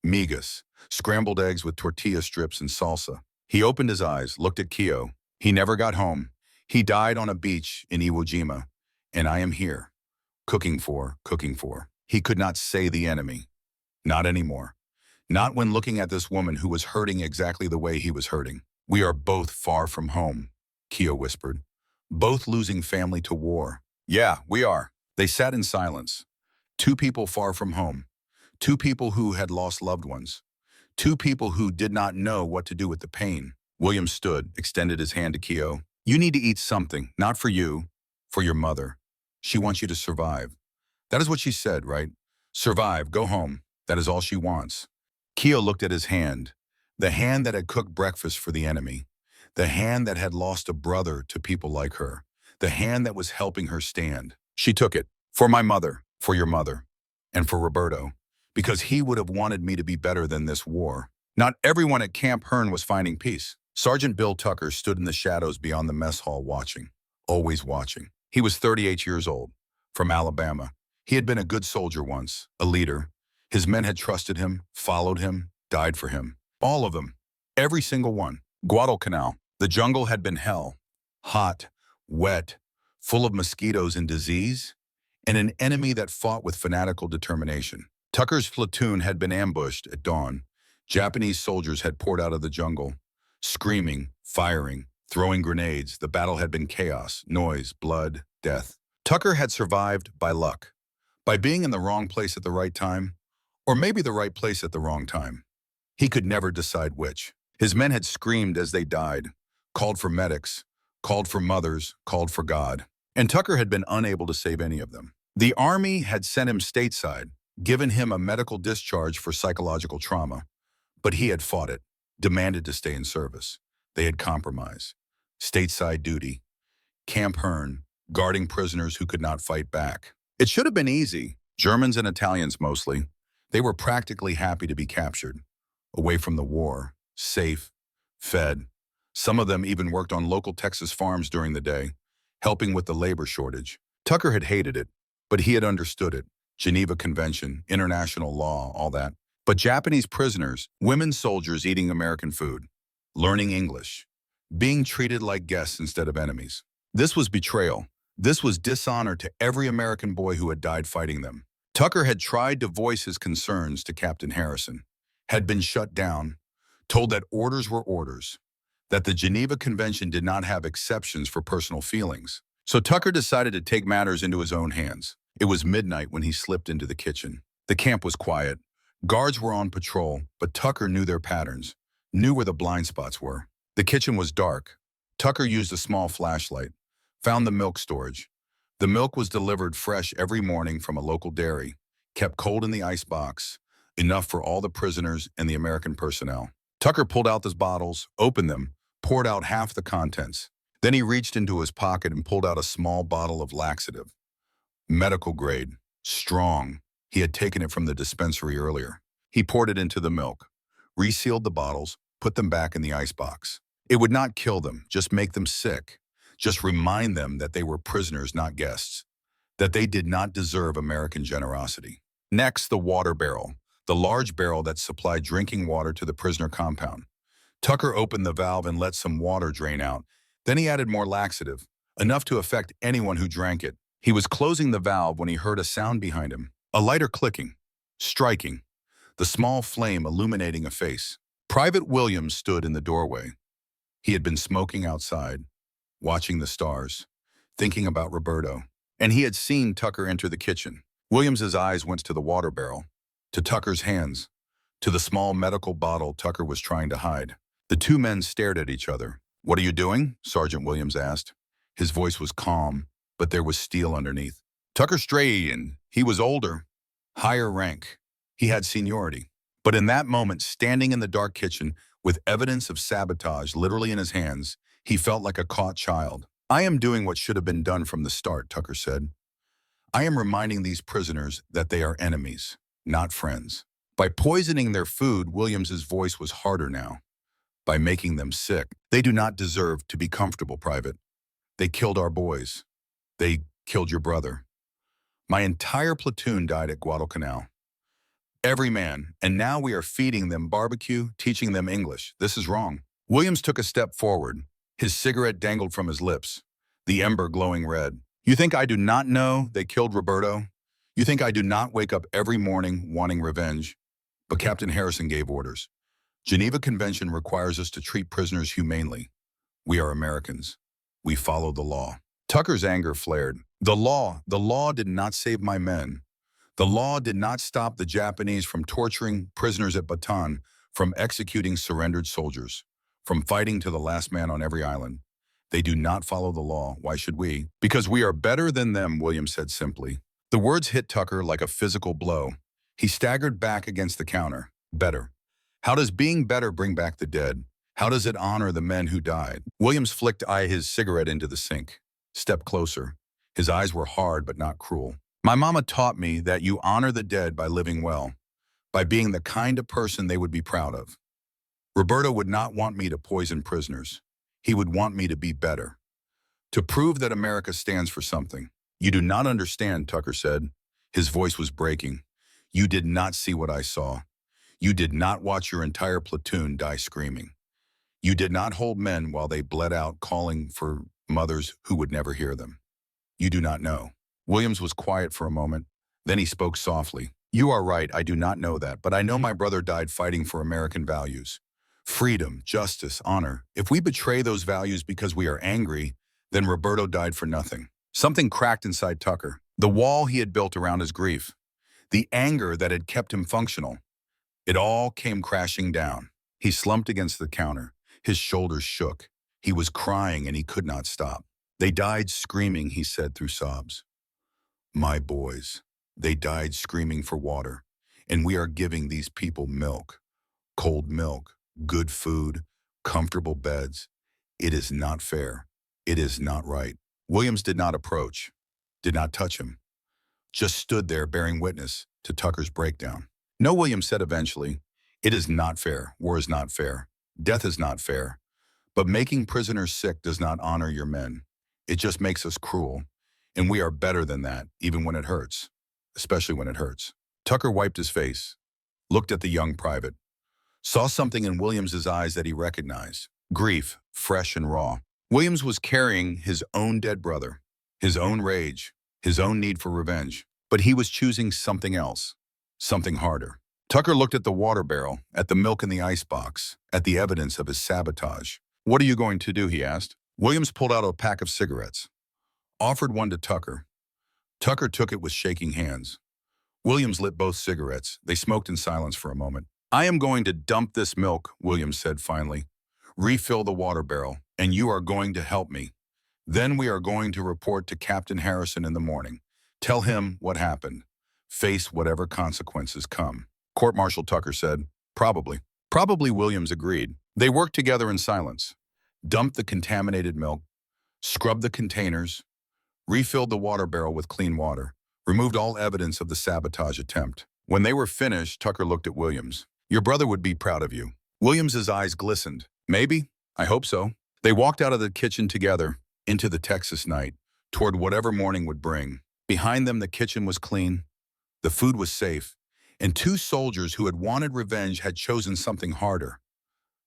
Migas, scrambled eggs with tortilla strips and salsa. He opened his eyes, looked at Keo. He never got home. He died on a beach in Iwo Jima. And I am here, cooking for. He could not say the enemy. Not anymore. Not when looking at this woman who was hurting exactly the way he was hurting. We are both far from home, Keo whispered. Both losing family to war. Yeah, we are. They sat in silence. 2 people far from home. 2 people who had lost loved ones. 2 people who did not know what to do with the pain. William stood, extended his hand to Keo. You need to eat something, not for you, for your mother. She wants you to survive. That is what she said, right? Survive, go home. That is all she wants. Keo looked at his hand, the hand that had cooked breakfast for the enemy, the hand that had lost a brother to people like her, the hand that was helping her stand. She took it. For my mother, for your mother, and for Roberto, because he would have wanted me to be better than this war. Not everyone at Camp Hearn was finding peace. Sergeant Bill Tucker stood in the shadows beyond the mess hall watching, always watching. He was 38 years old, from Alabama. He had been a good soldier once, a leader. His men had trusted him, followed him, died for him. All of them. Every single one. Guadalcanal. The jungle had been hell. Hot, wet, full of mosquitoes and disease, and an enemy that fought with fanatical determination. Tucker's platoon had been ambushed at dawn. Japanese soldiers had poured out of the jungle, screaming, firing, throwing grenades. The battle had been chaos, noise, blood, death. Tucker had survived by luck, by being in the wrong place at the right time, or maybe the right place at the wrong time. He could never decide which. His men had screamed as they died, called for medics, called for mothers, called for God. And Tucker had been unable to save any of them. The army had sent him stateside, given him a medical discharge for psychological trauma, but he had fought it, demanded to stay in service. They had compromised. Stateside duty, Camp Hearn, guarding prisoners who could not fight back. It should have been easy. Germans and Italians mostly. They were practically happy to be captured, away from the war, safe, fed. Some of them even worked on local Texas farms during the day, helping with the labor shortage. Tucker had hated it, but he had understood it. Geneva Convention, international law, all that. But Japanese prisoners, women soldiers eating American food, learning English, being treated like guests instead of enemies. This was betrayal. This was dishonor to every American boy who had died fighting them. Tucker had tried to voice his concerns to Captain Harrison, had been shut down, told that orders were orders, that the Geneva Convention did not have exceptions for personal feelings. So Tucker decided to take matters into his own hands. It was midnight when he slipped into the kitchen. The camp was quiet. Guards were on patrol, but Tucker knew their patterns, knew where the blind spots were. The kitchen was dark. Tucker used a small flashlight, found the milk storage. The milk was delivered fresh every morning from a local dairy, kept cold in the ice box, enough for all the prisoners and the American personnel. Tucker pulled out those bottles, opened them, poured out half the contents. Then he reached into his pocket and pulled out a small bottle of laxative. Medical grade, strong. He had taken it from the dispensary earlier. He poured it into the milk, resealed the bottles, put them back in the icebox. It would not kill them, just make them sick. Just remind them that they were prisoners, not guests, that they did not deserve American generosity. Next, the water barrel, the large barrel that supplied drinking water to the prisoner compound. Tucker opened the valve and let some water drain out. Then he added more laxative, enough to affect anyone who drank it. He was closing the valve when he heard a sound behind him, a lighter clicking, striking, the small flame illuminating a face. Private Williams stood in the doorway. He had been smoking outside, watching the stars, thinking about Roberto, and he had seen Tucker enter the kitchen. Williams's eyes went to the water barrel, to Tucker's hands, to the small medical bottle Tucker was trying to hide. The two men stared at each other. "What are you doing?" Sergeant Williams asked. His voice was calm, but there was steel underneath. Tucker Strahan, he was older, higher rank. He had seniority. But in that moment, standing in the dark kitchen with evidence of sabotage literally in his hands, he felt like a caught child. "I am doing what should have been done from the start," Tucker said. "I am reminding these prisoners that they are enemies, not friends. By poisoning their food," Williams's voice was harder now, "by making them sick. They do not deserve to be comfortable, Private. They killed our boys. They killed your brother. My entire platoon died at Guadalcanal. Every man, and now we are feeding them barbecue, teaching them English. This is wrong." Williams took a step forward. His cigarette dangled from his lips, the ember glowing red. "You think I do not know they killed Roberto? You think I do not wake up every morning wanting revenge? But Captain Harrison gave orders. Geneva Convention requires us to treat prisoners humanely. We are Americans. We follow the law." Tucker's anger flared. The law did not save my men. The law did not stop the Japanese from torturing prisoners at Bataan, from executing surrendered soldiers, from fighting to the last man on every island. They do not follow the law. Why should we? Because we are better than them, Williams said simply. The words hit Tucker like a physical blow. He staggered back against the counter. Better. How does being better bring back the dead? How does it honor the men who died? Williams flicked his cigarette into the sink. Stepped closer. His eyes were hard but not cruel. "My mama taught me that you honor the dead by living well, by being the kind of person they would be proud of. Roberto would not want me to poison prisoners. He would want me to be better, to prove that America stands for something." "You do not understand," Tucker said. His voice was breaking. You did not see what I saw. You did not watch your entire platoon die screaming. You did not hold men while they bled out calling for mothers who would never hear them. You do not know. Williams was quiet for a moment. Then he spoke softly. You are right, I do not know that, but I know my brother died fighting for American values. Freedom, justice, honor. If we betray those values because we are angry, then Roberto died for nothing. Something cracked inside Tucker. The wall he had built around his grief. The anger that had kept him functional. It all came crashing down. He slumped against the counter. His shoulders shook. He was crying and he could not stop. They died screaming, he said through sobs. My boys. They died screaming for water. And we are giving these people milk. Cold milk, good food, comfortable beds. It is not fair. It is not right. Williams did not approach, did not touch him, just stood there bearing witness to Tucker's breakdown. No, Williams said eventually, it is not fair. War is not fair. Death is not fair. But making prisoners sick does not honor your men. It just makes us cruel. And we are better than that, even when it hurts, especially when it hurts. Tucker wiped his face, looked at the young private, saw something in Williams's eyes that he recognized. Grief, fresh and raw. Williams was carrying his own dead brother, his own rage, his own need for revenge. But he was choosing something else, something harder. Tucker looked at the water barrel, at the milk in the icebox, at the evidence of his sabotage. What are you going to do, he asked. Williams pulled out a pack of cigarettes, offered one to Tucker. Tucker took it with shaking hands. Williams lit both cigarettes. They smoked in silence for a moment. I am going to dump this milk, Williams said finally. Refill the water barrel, and you are going to help me. Then we are going to report to Captain Harrison in the morning. Tell him what happened. Face whatever consequences come. Court-Martial Tucker said, Probably. Probably, Williams agreed. They worked together in silence. Dumped the contaminated milk, scrubbed the containers, refilled the water barrel with clean water, removed all evidence of the sabotage attempt. When they were finished, Tucker looked at Williams. Your brother would be proud of you. Williams's eyes glistened. Maybe. I hope so. They walked out of the kitchen together, into the Texas night, toward whatever morning would bring. Behind them, the kitchen was clean, the food was safe, and two soldiers who had wanted revenge had chosen something harder,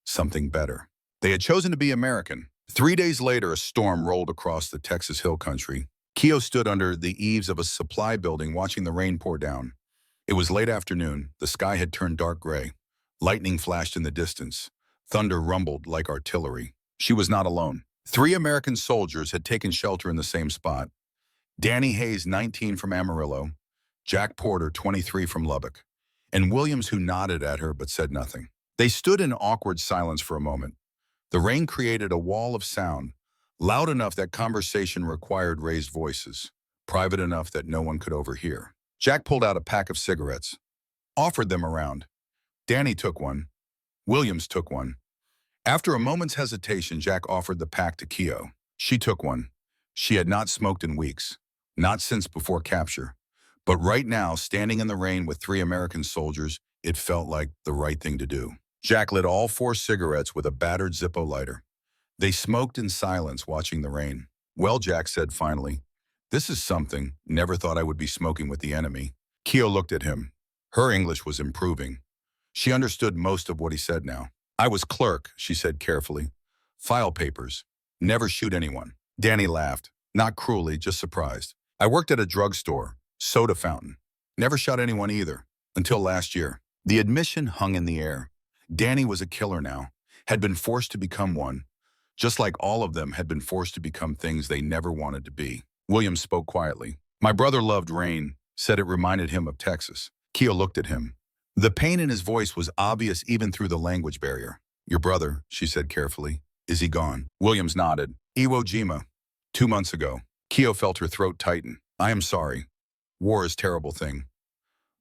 something better. They had chosen to be American. 3 days later, a storm rolled across the Texas hill country. Keogh stood under the eaves of a supply building watching the rain pour down. It was late afternoon. The sky had turned dark gray. Lightning flashed in the distance. Thunder rumbled like artillery. She was not alone. 3 American soldiers had taken shelter in the same spot. Danny Hayes, 19, from Amarillo, Jack Porter, 23, from Lubbock, and Williams, who nodded at her but said nothing. They stood in awkward silence for a moment. The rain created a wall of sound, loud enough that conversation required raised voices, private enough that no one could overhear. Jack pulled out a pack of cigarettes, offered them around. Danny took one. Williams took one. After a moment's hesitation, Jack offered the pack to Keogh. She took one. She had not smoked in weeks, not since before capture. But right now, standing in the rain with 3 American soldiers, it felt like the right thing to do. Jack lit all 4 cigarettes with a battered Zippo lighter. They smoked in silence, watching the rain. Well, Jack said finally, this is something. Never thought I would be smoking with the enemy. Keogh looked at him. Her English was improving. She understood most of what he said now. I was clerk, she said carefully. File papers. Never shoot anyone. Danny laughed, not cruelly, just surprised. I worked at a drugstore, soda fountain. Never shot anyone either, until last year. The admission hung in the air. Danny was a killer now, had been forced to become one, just like all of them had been forced to become things they never wanted to be. Williams spoke quietly. My brother loved rain, said it reminded him of Texas. Keogh looked at him. The pain in his voice was obvious even through the language barrier. Your brother, she said carefully. Is he gone? Williams nodded. Iwo Jima. 2 months ago. Keogh felt her throat tighten. I am sorry. War is a terrible thing.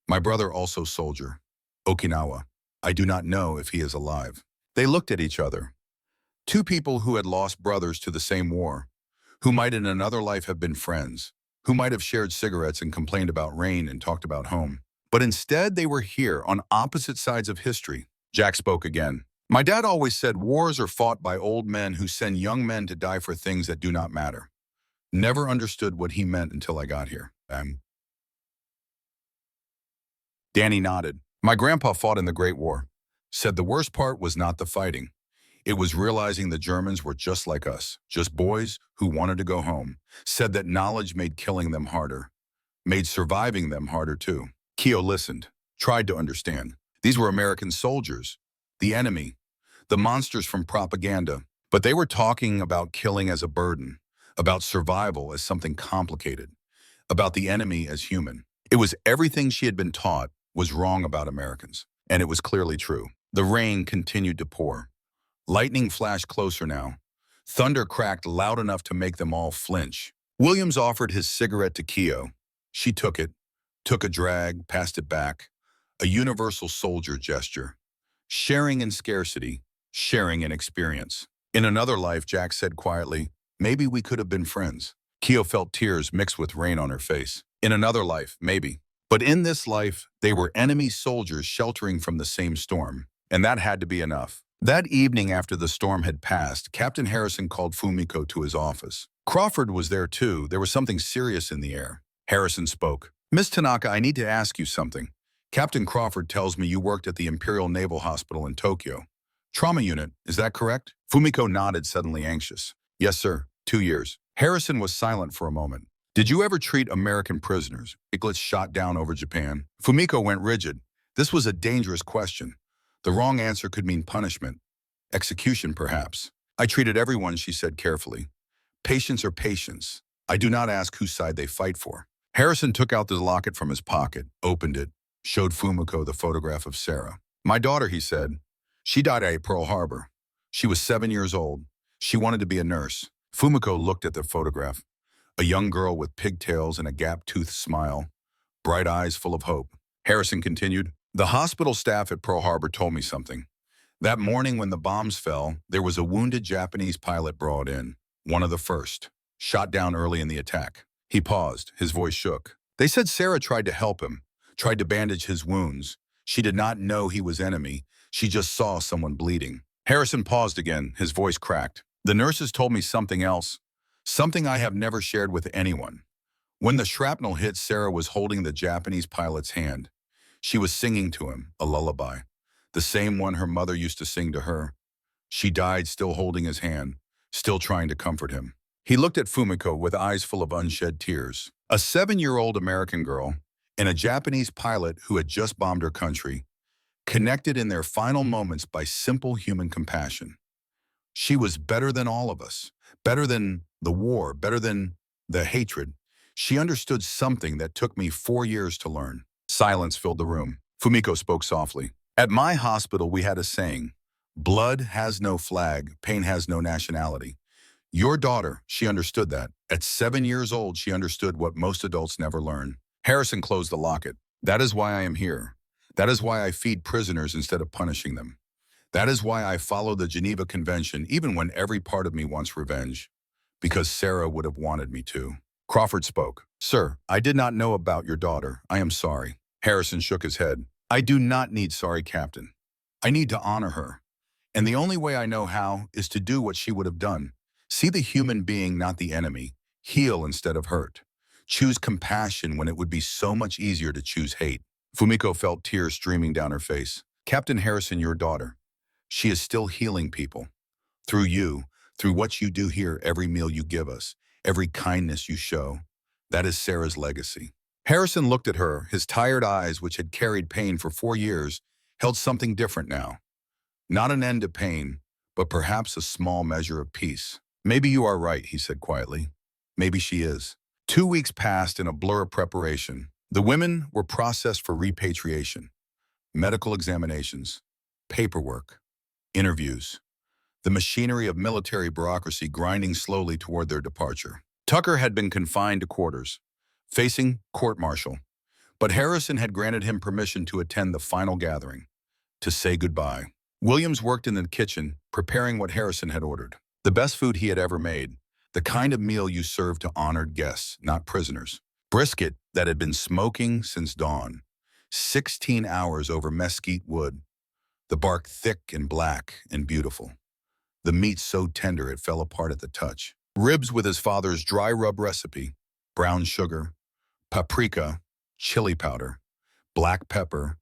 My brother also soldier. Okinawa. I do not know if he is alive. They looked at each other. 2 people who had lost brothers to the same war, who might in another life have been friends, who might have shared cigarettes and complained about rain and talked about home. But instead they were here on opposite sides of history. Jack spoke again. My dad always said wars are fought by old men who send young men to die for things that do not matter. Never understood what he meant until I got here. Danny nodded. My grandpa fought in the Great War. Said the worst part was not the fighting. It was realizing the Germans were just like us, just boys who wanted to go home. Said that knowledge made killing them harder, made surviving them harder too. Keo listened, tried to understand. These were American soldiers, the enemy, the monsters from propaganda. But they were talking about killing as a burden, about survival as something complicated, about the enemy as human. It was everything she had been taught was wrong about Americans, and it was clearly true. The rain continued to pour. Lightning flashed closer now. Thunder cracked loud enough to make them all flinch. Williams offered his cigarette to Keo. She took it, took a drag, passed it back. A universal soldier gesture. Sharing in scarcity, sharing in experience. In another life, Jack said quietly, maybe we could have been friends. Keo felt tears mixed with rain on her face. In another life, maybe. But in this life, they were enemy soldiers sheltering from the same storm. And that had to be enough. That evening after the storm had passed, Captain Harrison called Fumiko to his office. Crawford was there too. There was something serious in the air. Harrison spoke. Miss Tanaka, I need to ask you something. Captain Crawford tells me you worked at the Imperial Naval Hospital in Tokyo. Trauma unit, is that correct? Fumiko nodded, suddenly anxious. Yes, sir. 2 years. Harrison was silent for a moment. Did you ever treat American prisoners? Piglets shot down over Japan. Fumiko went rigid. This was a dangerous question. The wrong answer could mean punishment. Execution, perhaps. I treated everyone, she said carefully. Patients are patients. I do not ask whose side they fight for. Harrison took out the locket from his pocket, opened it, showed Fumiko the photograph of Sarah. My daughter, he said. She died at Pearl Harbor. She was 7 years old. She wanted to be a nurse. Fumiko looked at the photograph. A young girl with pigtails and a gap-toothed smile, bright eyes full of hope. Harrison continued, the hospital staff at Pearl Harbor told me something. That morning when the bombs fell, there was a wounded Japanese pilot brought in, one of the first, shot down early in the attack. He paused, his voice shook. They said Sarah tried to help him, tried to bandage his wounds. She did not know he was enemy. She just saw someone bleeding. Harrison paused again, his voice cracked. The nurses told me something else, something I have never shared with anyone. When the shrapnel hit, Sarah was holding the Japanese pilot's hand. She was singing to him, a lullaby, the same one her mother used to sing to her. She died still holding his hand, still trying to comfort him. He looked at Fumiko with eyes full of unshed tears. A 7-year-old American girl and a Japanese pilot who had just bombed her country, connected in their final moments by simple human compassion. She was better than all of us, better than the war, better than the hatred. She understood something that took me 4 years to learn. Silence filled the room. Fumiko spoke softly. At my hospital, we had a saying, blood has no flag, pain has no nationality. Your daughter, she understood that. At 7 years old, she understood what most adults never learn. Harrison closed the locket. That is why I am here. That is why I feed prisoners instead of punishing them. That is why I follow the Geneva Convention even when every part of me wants revenge. Because Sarah would have wanted me to. Crawford spoke. Sir, I did not know about your daughter. I am sorry. Harrison shook his head. I do not need sorry, Captain. I need to honor her. And the only way I know how is to do what she would have done. See the human being, not the enemy. Heal instead of hurt. Choose compassion when it would be so much easier to choose hate. Fumiko felt tears streaming down her face. Captain Harrison, your daughter. She is still healing people. Through you, through what you do here, every meal you give us, every kindness you show. That is Sarah's legacy. Harrison looked at her. His tired eyes, which had carried pain for 4 years, held something different now. Not an end to pain, but perhaps a small measure of peace. Maybe you are right, he said quietly. Maybe she is. 2 weeks passed in a blur of preparation. The women were processed for repatriation. Medical examinations, paperwork, interviews. The machinery of military bureaucracy grinding slowly toward their departure. Tucker had been confined to quarters, facing court-martial. But Harrison had granted him permission to attend the final gathering, to say goodbye. Williams worked in the kitchen, preparing what Harrison had ordered. The best food he had ever made, the kind of meal you serve to honored guests, not prisoners. Brisket that had been smoking since dawn. 16 hours over mesquite wood, the bark thick and black and beautiful. The meat so tender it fell apart at the touch. Ribs with his father's dry rub recipe, brown sugar, paprika, chili powder, black pepper,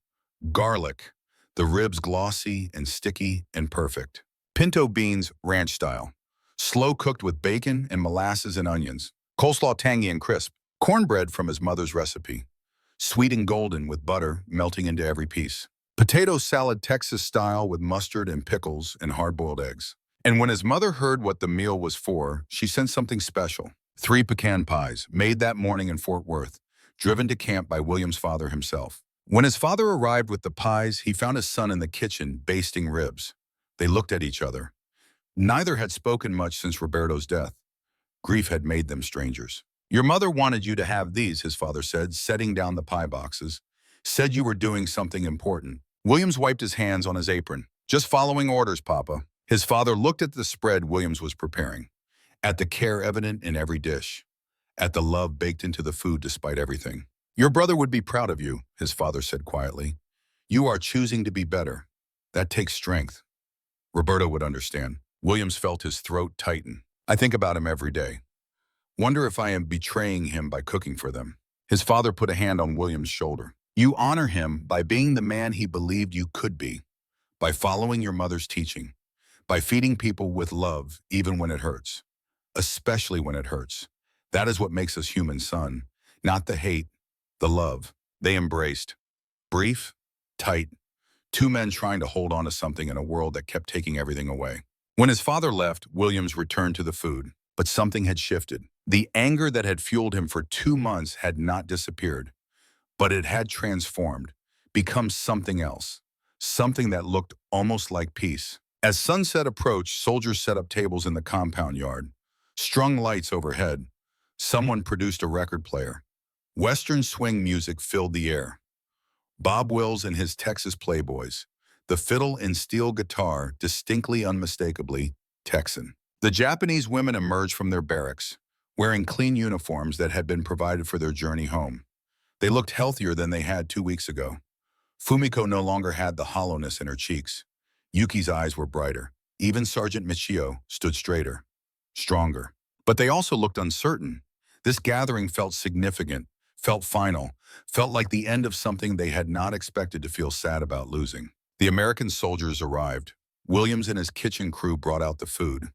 garlic, the ribs glossy and sticky and perfect. Pinto beans ranch style, slow cooked with bacon and molasses and onions. Coleslaw tangy and crisp. Cornbread from his mother's recipe, sweet and golden with butter melting into every piece. Potato salad Texas style with mustard and pickles and hard-boiled eggs. And when his mother heard what the meal was for, she sent something special. 3 pecan pies, made that morning in Fort Worth, driven to camp by William's father himself. When his father arrived with the pies, he found his son in the kitchen basting ribs. They looked at each other. Neither had spoken much since Roberto's death. Grief had made them strangers. "Your mother wanted you to have these," his father said, setting down the pie boxes. "Said you were doing something important." Williams wiped his hands on his apron. "Just following orders, Papa." His father looked at the spread Williams was preparing, at the care evident in every dish, at the love baked into the food despite everything. "Your brother would be proud of you," his father said quietly. "You are choosing to be better. That takes strength." Roberto would understand. Williams felt his throat tighten. "I think about him every day. Wonder if I am betraying him by cooking for them." His father put a hand on William's shoulder. "You honor him by being the man he believed you could be, by following your mother's teaching, by feeding people with love even when it hurts, especially when it hurts. That is what makes us human, son. Not the hate, the love." They embraced. Brief, tight, 2 men trying to hold on to something in a world that kept taking everything away. When his father left, Williams returned to the food, but something had shifted. The anger that had fueled him for 2 months had not disappeared, but it had transformed, become something else, something that looked almost like peace. As sunset approached, soldiers set up tables in the compound yard, strung lights overhead. Someone produced a record player. Western swing music filled the air. Bob Wills and his Texas Playboys, the fiddle and steel guitar distinctly unmistakably Texan. The Japanese women emerged from their barracks, wearing clean uniforms that had been provided for their journey home. They looked healthier than they had 2 weeks ago. Fumiko no longer had the hollowness in her cheeks. Yuki's eyes were brighter. Even Sergeant Michio stood straighter, stronger. But they also looked uncertain. This gathering felt significant, felt final, felt like the end of something they had not expected to feel sad about losing. The American soldiers arrived. Williams and his kitchen crew brought out the food,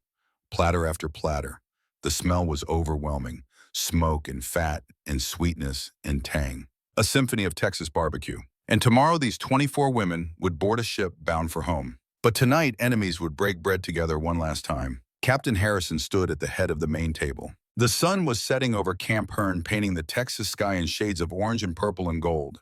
platter after platter. The smell was overwhelming, smoke and fat and sweetness and tang. A symphony of Texas barbecue. And tomorrow these 24 women would board a ship bound for home. But tonight enemies would break bread together one last time. Captain Harrison stood at the head of the main table. The sun was setting over Camp Hearn, painting the Texas sky in shades of orange and purple and gold.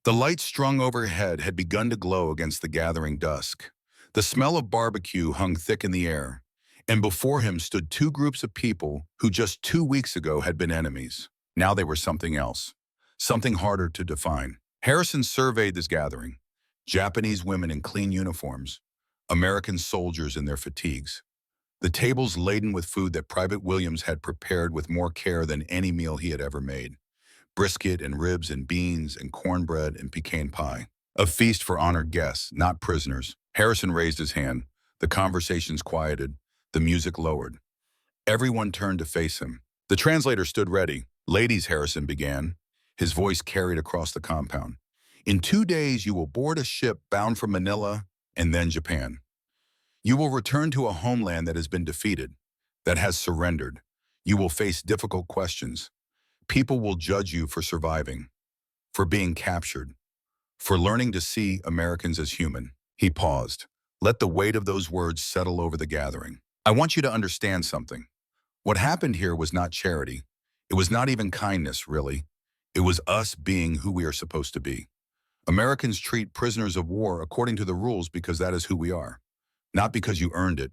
The lights strung overhead had begun to glow against the gathering dusk. The smell of barbecue hung thick in the air, and before him stood 2 groups of people who just 2 weeks ago had been enemies. Now they were something else, something harder to define. Harrison surveyed this gathering. Japanese women in clean uniforms, American soldiers in their fatigues. The tables laden with food that Private Williams had prepared with more care than any meal he had ever made. Brisket and ribs and beans and cornbread and pecan pie. A feast for honored guests, not prisoners. Harrison raised his hand. The conversations quieted. The music lowered. Everyone turned to face him. The translator stood ready. "Ladies," Harrison began. His voice carried across the compound. "In 2 days you will board a ship bound for Manila and then Japan. You will return to a homeland that has been defeated, that has surrendered. You will face difficult questions. People will judge you for surviving, for being captured, for learning to see Americans as human." He paused. Let the weight of those words settle over the gathering. "I want you to understand something. What happened here was not charity. It was not even kindness, really. It was us being who we are supposed to be. Americans treat prisoners of war according to the rules because that is who we are. Not because you earned it,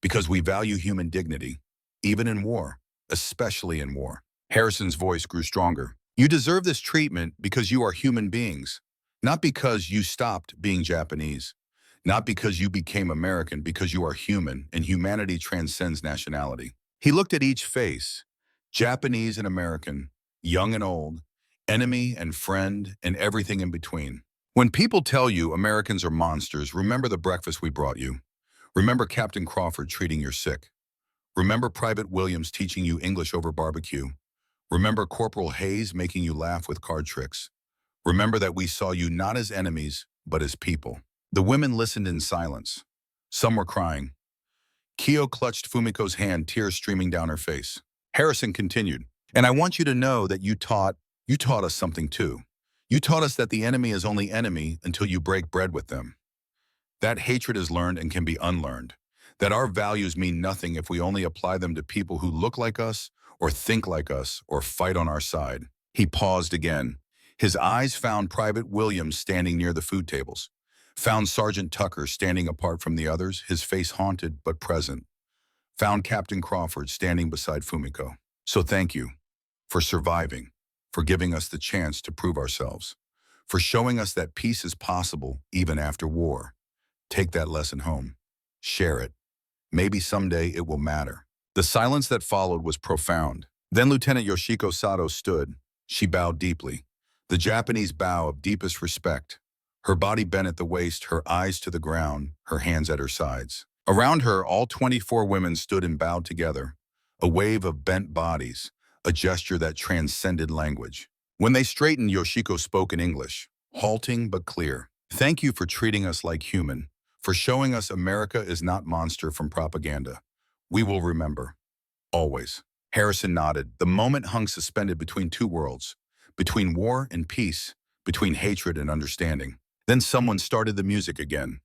because we value human dignity, even in war, especially in war." Harrison's voice grew stronger. "You deserve this treatment because you are human beings, not because you stopped being Japanese, not because you became American, because you are human, and humanity transcends nationality." He looked at each face, Japanese and American, young and old, enemy and friend, and everything in between. "When people tell you Americans are monsters, remember the breakfast we brought you. Remember Captain Crawford treating your sick. Remember Private Williams teaching you English over barbecue. Remember Corporal Hayes making you laugh with card tricks. Remember that we saw you not as enemies, but as people. The women listened in silence. Some were crying. Kyo clutched Fumiko's hand, tears streaming down her face. Harrison continued, and I want you to know that you taught us something too. You taught us that the enemy is only enemy until you break bread with them. That hatred is learned and can be unlearned. That our values mean nothing if we only apply them to people who look like us, or think like us, or fight on our side. He paused again. His eyes found Private Williams standing near the food tables. Found Sergeant Tucker standing apart from the others, his face haunted but present. Found Captain Crawford standing beside Fumiko. So thank you for surviving, for giving us the chance to prove ourselves, for showing us that peace is possible even after war. Take that lesson home. Share it. Maybe someday it will matter. The silence that followed was profound. Then Lieutenant Yoshiko Sato stood. She bowed deeply. The Japanese bow of deepest respect. Her body bent at the waist, her eyes to the ground, her hands at her sides. Around her, all 24 women stood and bowed together. A wave of bent bodies, a gesture that transcended language. When they straightened, Yoshiko spoke in English, halting but clear. Thank you for treating us like human, for showing us America is not monster from propaganda. We will remember. Always. Harrison nodded. The moment hung suspended between two worlds, between war and peace, between hatred and understanding. Then someone started the music again.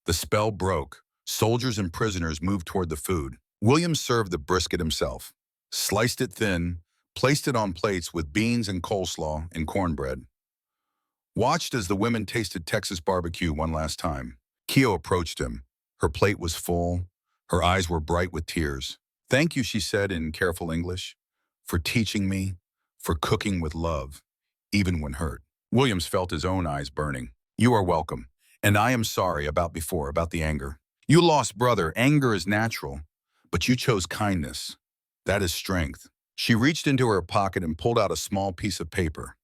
The spell broke. Soldiers and prisoners moved toward the food. Williams served the brisket himself, sliced it thin, placed it on plates with beans and coleslaw and cornbread. Watched as the women tasted Texas barbecue one last time. Kyo approached him. Her plate was full. Her eyes were bright with tears. Thank you, she said in careful English, for teaching me, for cooking with love, even when hurt. Williams felt his own eyes burning. You are welcome. And I am sorry about the anger. You lost brother. Anger is natural, but you chose kindness. That is strength. She reached into her pocket and pulled out a small piece of paper.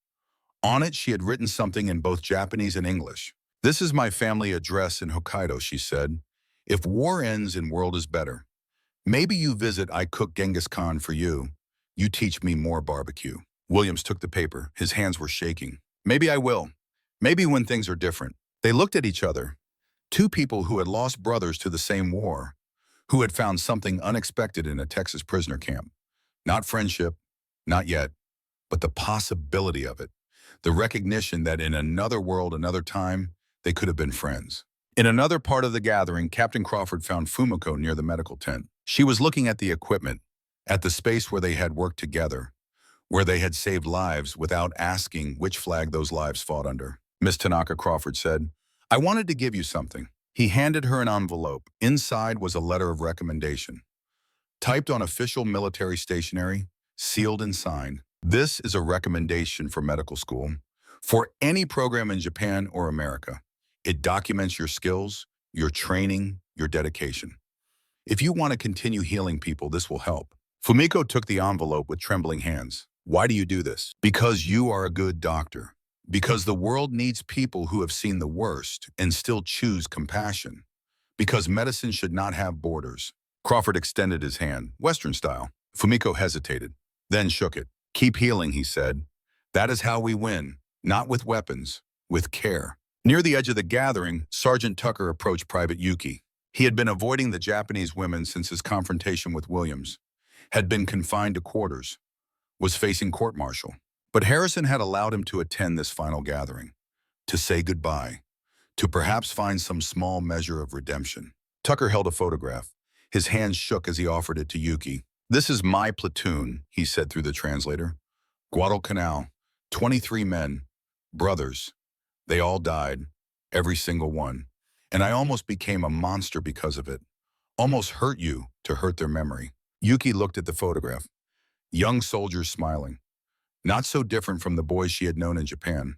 On it, she had written something in both Japanese and English. This is my family address in Hokkaido, she said. If war ends and world is better, maybe you visit, I cook Genghis Khan for you. You teach me more barbecue. Williams took the paper. His hands were shaking. Maybe I will. Maybe when things are different. They looked at each other. Two people who had lost brothers to the same war, who had found something unexpected in a Texas prisoner camp. Not friendship, not yet, but the possibility of it. The recognition that in another world, another time, they could have been friends. In another part of the gathering, Captain Crawford found Fumiko near the medical tent. She was looking at the equipment, at the space where they had worked together, where they had saved lives without asking which flag those lives fought under. Miss Tanaka, Crawford said, I wanted to give you something. He handed her an envelope. Inside was a letter of recommendation, typed on official military stationery, sealed and signed. This is a recommendation for medical school, for any program in Japan or America. It documents your skills, your training, your dedication. If you want to continue healing people, this will help. Fumiko took the envelope with trembling hands. Why do you do this? Because you are a good doctor. Because the world needs people who have seen the worst and still choose compassion. Because medicine should not have borders. Crawford extended his hand, Western style. Fumiko hesitated, then shook it. Keep healing, he said. That is how we win, not with weapons, with care. Near the edge of the gathering, Sergeant Tucker approached Private Yuki. He had been avoiding the Japanese women since his confrontation with Williams, had been confined to quarters, was facing court-martial. But Harrison had allowed him to attend this final gathering, to say goodbye, to perhaps find some small measure of redemption. Tucker held a photograph. His hands shook as he offered it to Yuki. This is my platoon, he said through the translator. Guadalcanal, 23 men, brothers. They all died, every single one. And I almost became a monster because of it. Almost hurt you to hurt their memory. Yuki looked at the photograph. Young soldiers smiling. Not so different from the boys she had known in Japan.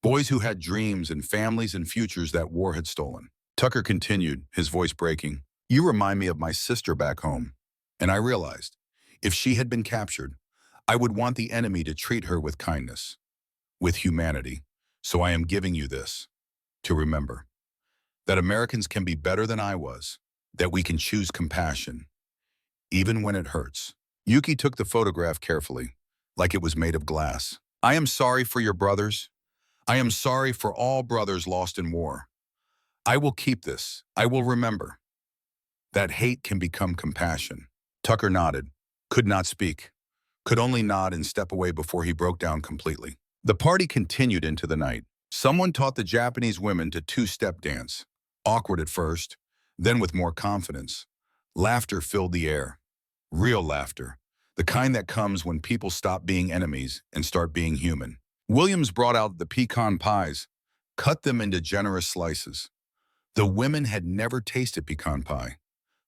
Boys who had dreams and families and futures that war had stolen. Tucker continued, his voice breaking. You remind me of my sister back home. And I realized, if she had been captured, I would want the enemy to treat her with kindness, with humanity. So I am giving you this, to remember. That Americans can be better than I was, that we can choose compassion, even when it hurts. Yuki took the photograph carefully, like it was made of glass. I am sorry for your brothers. I am sorry for all brothers lost in war. I will keep this. I will remember. That hate can become compassion. Tucker nodded, could not speak, could only nod and step away before he broke down completely. The party continued into the night. Someone taught the Japanese women to two-step dance. Awkward at first, then with more confidence. Laughter filled the air. Real laughter. The kind that comes when people stop being enemies and start being human. Williams brought out the pecan pies, cut them into generous slices. The women had never tasted pecan pie.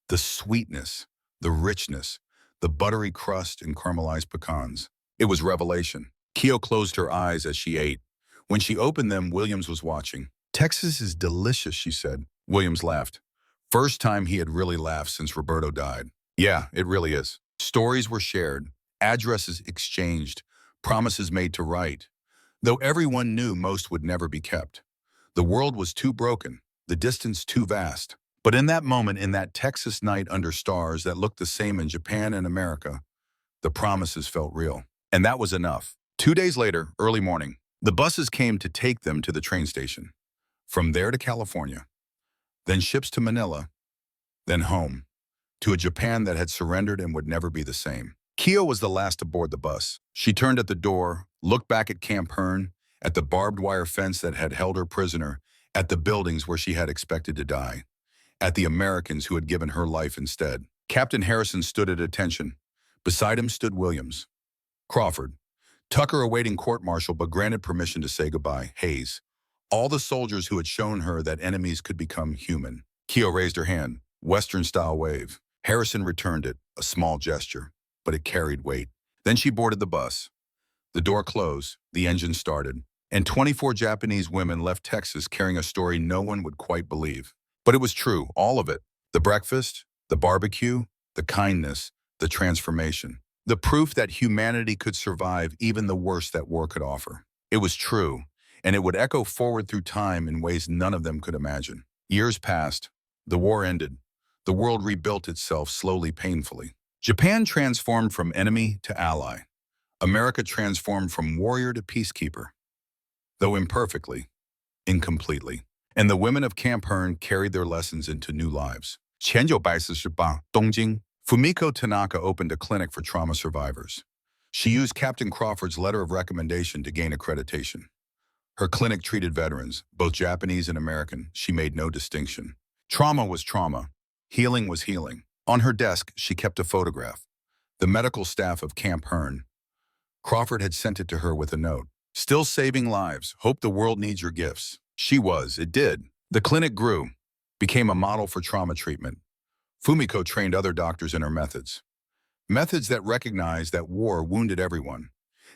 The sweetness, the richness, the buttery crust and caramelized pecans. It was revelation. Keo closed her eyes as she ate. When she opened them, Williams was watching. "Texas is delicious," she said. Williams laughed. First time he had really laughed since Roberto died. "Yeah, it really is." Stories were shared, addresses exchanged, promises made to write. Though everyone knew most would never be kept. The world was too broken, the distance too vast. But in that moment, in that Texas night under stars that looked the same in Japan and America, the promises felt real. And that was enough. 2 days later, early morning, the buses came to take them to the train station. From there to California. Then ships to Manila. Then home. To a Japan that had surrendered and would never be the same. Keo was the last to board the bus. She turned at the door, looked back at Camp Hearn, at the barbed wire fence that had held her prisoner, at the buildings where she had expected to die, at the Americans who had given her life instead. Captain Harrison stood at attention. Beside him stood Williams. Crawford. Tucker awaiting court-martial but granted permission to say goodbye. Hayes. All the soldiers who had shown her that enemies could become human. Keo raised her hand. Western-style wave. Harrison returned it, a small gesture, but it carried weight. Then she boarded the bus. The door closed, the engine started, and 24 Japanese women left Texas carrying a story no one would quite believe. But it was true, all of it. The breakfast, the barbecue, the kindness, the transformation. The proof that humanity could survive even the worst that war could offer. It was true, and it would echo forward through time in ways none of them could imagine. Years passed. The war ended. The world rebuilt itself slowly, painfully. Japan transformed from enemy to ally. America transformed from warrior to peacekeeper. Though imperfectly, incompletely. And the women of Camp Hearn carried their lessons into new lives. 前940东京, Fumiko Tanaka opened a clinic for trauma survivors. She used Captain Crawford's letter of recommendation to gain accreditation. Her clinic treated veterans, both Japanese and American. She made no distinction. Trauma was trauma. Healing was healing. On her desk, she kept a photograph. The medical staff of Camp Hearn. Crawford had sent it to her with a note. "Still saving lives. Hope the world needs your gifts." She was. It did. The clinic grew, became a model for trauma treatment. Fumiko trained other doctors in her methods. Methods that recognized that war wounded everyone.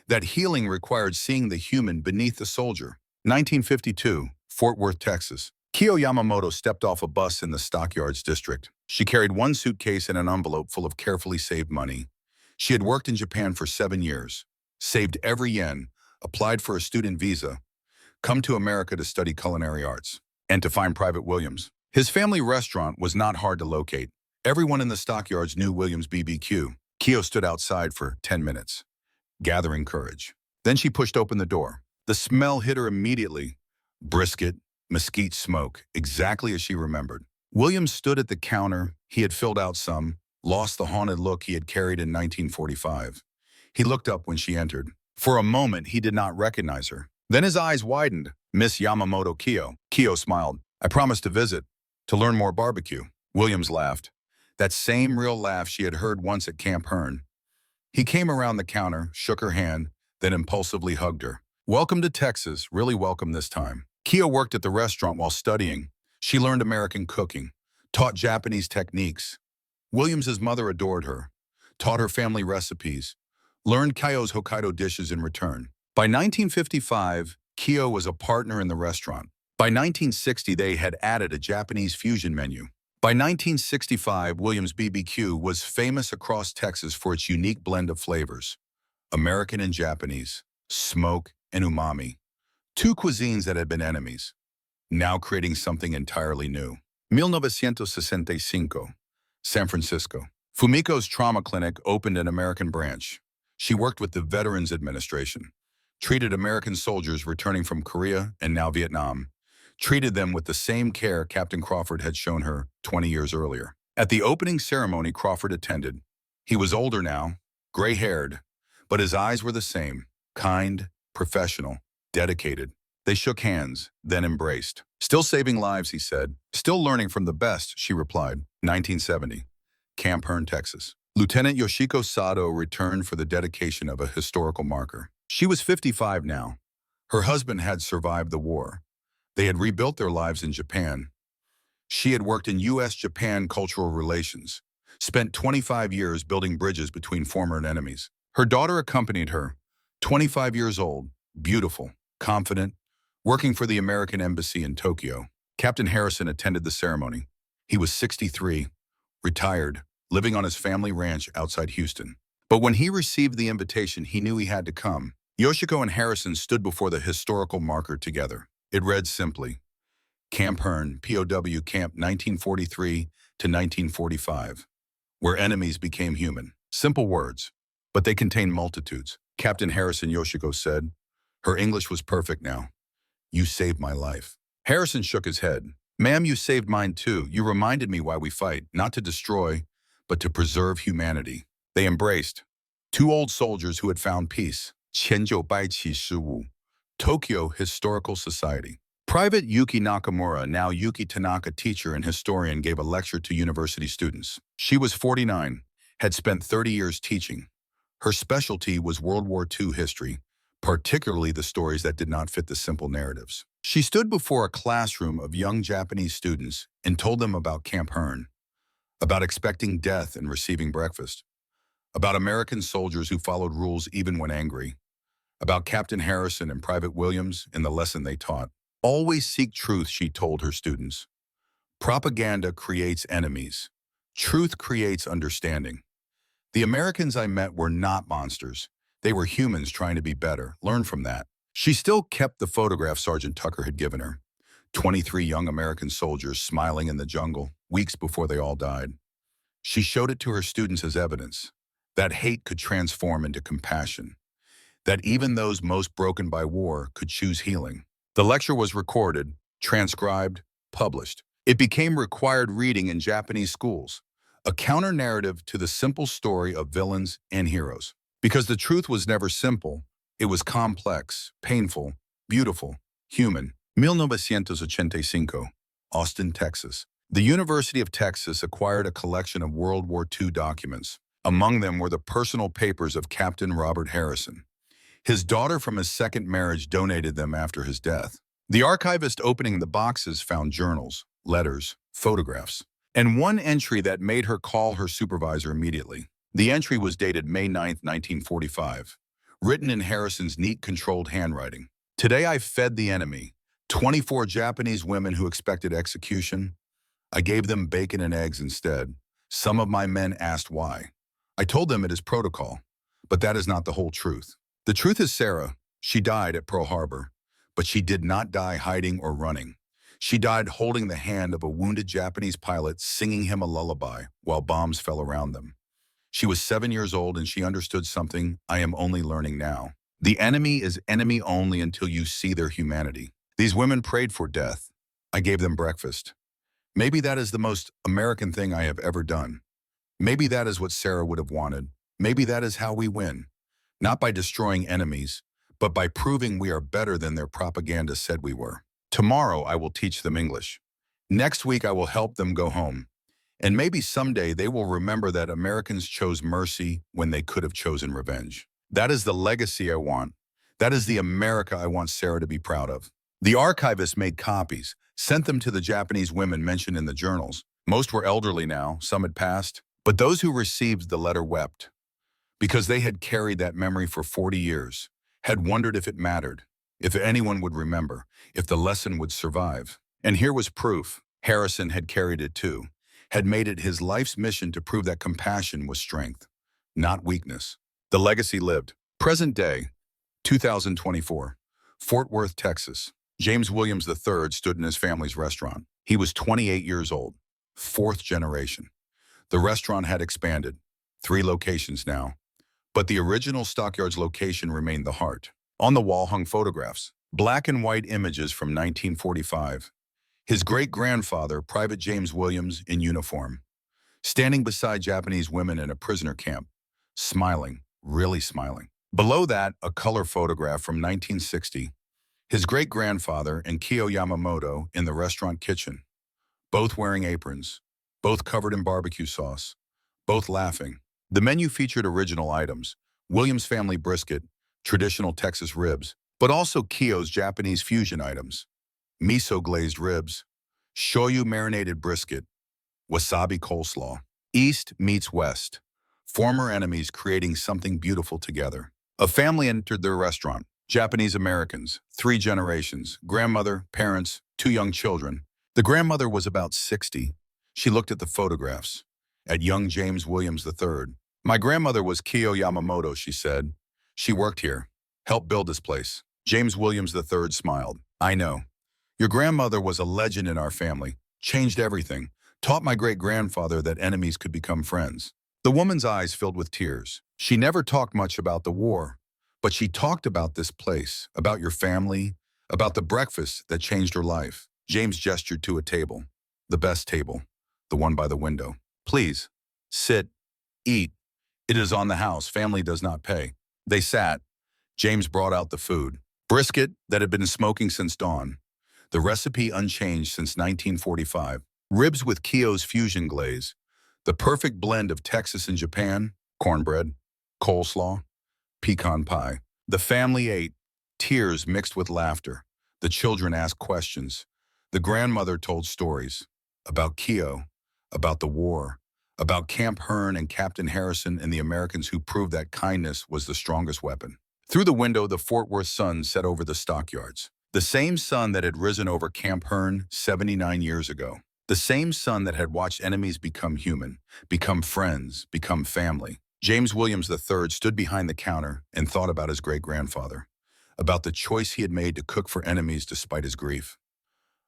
That healing required seeing the human beneath the soldier. 1952, Fort Worth, Texas. Keo Yamamoto stepped off a bus in the Stockyards district. She carried one suitcase and an envelope full of carefully saved money. She had worked in Japan for 7 years, saved every yen, applied for a student visa, come to America to study culinary arts, and to find Private Williams. His family restaurant was not hard to locate. Everyone in the Stockyards knew Williams' BBQ. Keo stood outside for 10 minutes, gathering courage. Then she pushed open the door. The smell hit her immediately. Brisket, mesquite smoke, exactly as she remembered. Williams stood at the counter. He had filled out some, lost the haunted look he had carried in 1945. He looked up when she entered. For a moment, he did not recognize her. Then his eyes widened. "Miss Yamamoto Keo." Keo smiled. "I promised to visit, to learn more barbecue." Williams laughed. That same real laugh she had heard once at Camp Hearn. He came around the counter, shook her hand, then impulsively hugged her. "Welcome to Texas, really welcome this time." Keo worked at the restaurant while studying. She learned American cooking, taught Japanese techniques. Williams's mother adored her, taught her family recipes, learned Keo's Hokkaido dishes in return. By 1955, Keo was a partner in the restaurant. By 1960, they had added a Japanese fusion menu. By 1965, Williams' BBQ was famous across Texas for its unique blend of flavors, American and Japanese, smoke and umami. Two cuisines that had been enemies, now creating something entirely new. 1965, San Francisco. Fumiko's trauma clinic opened an American branch. She worked with the Veterans Administration, treated American soldiers returning from Korea and now Vietnam, treated them with the same care Captain Crawford had shown her 20 years earlier. At the opening ceremony Crawford attended, he was older now, gray-haired, but his eyes were the same, kind, professional, dedicated. They shook hands, then embraced. "Still saving lives," he said. "Still learning from the best," she replied. 1970, Camp Hearn, Texas. Lieutenant Yoshiko Sato returned for the dedication of a historical marker. She was 55 now. Her husband had survived the war. They had rebuilt their lives in Japan. She had worked in U.S.-Japan cultural relations, spent 25 years building bridges between former enemies. Her daughter accompanied her, 25 years old, beautiful, confident, working for the American Embassy in Tokyo. Captain Harrison attended the ceremony. He was 63, retired, living on his family ranch outside Houston. But when he received the invitation, he knew he had to come. Yoshiko and Harrison stood before the historical marker together. It read simply, Camp Hearn, POW Camp 1943 to 1945, where enemies became human. Simple words, but they contain multitudes. Captain Harrison, Yoshiko said. Her English was perfect now. "You saved my life." Harrison shook his head. "Ma'am, you saved mine too. You reminded me why we fight, not to destroy, but to preserve humanity." They embraced. Two old soldiers who had found peace. 前九百75, Tokyo Historical Society. Private Yuki Nakamura, now Yuki Tanaka, teacher and historian, gave a lecture to university students. She was 49, had spent 30 years teaching. Her specialty was World War II history, particularly the stories that did not fit the simple narratives. She stood before a classroom of young Japanese students and told them about Camp Hearn, about expecting death and receiving breakfast, about American soldiers who followed rules even when angry, about Captain Harrison and Private Williams and the lesson they taught. "Always seek truth," she told her students. "Propaganda creates enemies. Truth creates understanding." The Americans I met were not monsters. They were humans trying to be better. Learn from that. She still kept the photograph Sergeant Tucker had given her. 23 young American soldiers smiling in the jungle, weeks before they all died. She showed it to her students as evidence that hate could transform into compassion, that even those most broken by war could choose healing. The lecture was recorded, transcribed, published. It became required reading in Japanese schools, a counter-narrative to the simple story of villains and heroes. Because the truth was never simple, it was complex, painful, beautiful, human. 1985, Austin, Texas. The University of Texas acquired a collection of World War II documents. Among them were the personal papers of Captain Robert Harrison. His daughter from his second marriage donated them after his death. The archivist opening the boxes found journals, letters, photographs, and one entry that made her call her supervisor immediately. The entry was dated May 9, 1945, written in Harrison's neat, controlled handwriting. "Today I fed the enemy, 24 Japanese women who expected execution. I gave them bacon and eggs instead. Some of my men asked why. I told them it is protocol, but that is not the whole truth. The truth is Sarah. She died at Pearl Harbor, but she did not die hiding or running. She died holding the hand of a wounded Japanese pilot, singing him a lullaby while bombs fell around them. She was 7 years old and she understood something I am only learning now. The enemy is enemy only until you see their humanity. These women prayed for death. I gave them breakfast. Maybe that is the most American thing I have ever done. Maybe that is what Sarah would have wanted. Maybe that is how we win. Not by destroying enemies, but by proving we are better than their propaganda said we were. Tomorrow I will teach them English. Next week I will help them go home. And maybe someday they will remember that Americans chose mercy when they could have chosen revenge. That is the legacy I want. That is the America I want Sarah to be proud of." The archivist made copies, sent them to the Japanese women mentioned in the journals. Most were elderly now, some had passed, but those who received the letter wept, because they had carried that memory for 40 years, had wondered if it mattered, if anyone would remember, if the lesson would survive. And here was proof. Harrison had carried it too, had made it his life's mission to prove that compassion was strength, not weakness. The legacy lived. Present day, 2024, Fort Worth, Texas. James Williams III stood in his family's restaurant. He was 28 years old, fourth generation. The restaurant had expanded, 3 locations now, but the original Stockyards location remained the heart. On the wall hung photographs, black and white images from 1945. His great-grandfather, Private James Williams, in uniform, standing beside Japanese women in a prisoner camp, smiling, really smiling. Below that, a color photograph from 1960, his great-grandfather and Kyo Yamamoto in the restaurant kitchen, both wearing aprons, both covered in barbecue sauce, both laughing. The menu featured original items, Williams family brisket, traditional Texas ribs, but also Kyo's Japanese fusion items, miso-glazed ribs, shoyu-marinated brisket, wasabi coleslaw. East meets West, former enemies creating something beautiful together. A family entered their restaurant, Japanese Americans, 3 generations, grandmother, parents, 2 young children. The grandmother was about 60. She looked at the photographs, at young James Williams III. My grandmother was Kyo Yamamoto, she said. She worked here, helped build this place. James Williams III smiled. I know. Your grandmother was a legend in our family, changed everything, taught my great-grandfather that enemies could become friends. The woman's eyes filled with tears. She never talked much about the war, but she talked about this place, about your family, about the breakfast that changed her life. James gestured to a table, the best table, the one by the window. Please, sit, eat. It is on the house. Family does not pay. They sat. James brought out the food. Brisket that had been smoking since dawn. The recipe unchanged since 1945. Ribs with Kyo's fusion glaze. The perfect blend of Texas and Japan. Cornbread, coleslaw, pecan pie. The family ate. Tears mixed with laughter. The children asked questions. The grandmother told stories about Kyo, about the war, about Camp Hearn and Captain Harrison and the Americans who proved that kindness was the strongest weapon. Through the window, the Fort Worth sun set over the stockyards. The same sun that had risen over Camp Hearn 79 years ago. The same sun that had watched enemies become human, become friends, become family. James Williams III stood behind the counter and thought about his great-grandfather, about the choice he had made to cook for enemies despite his grief,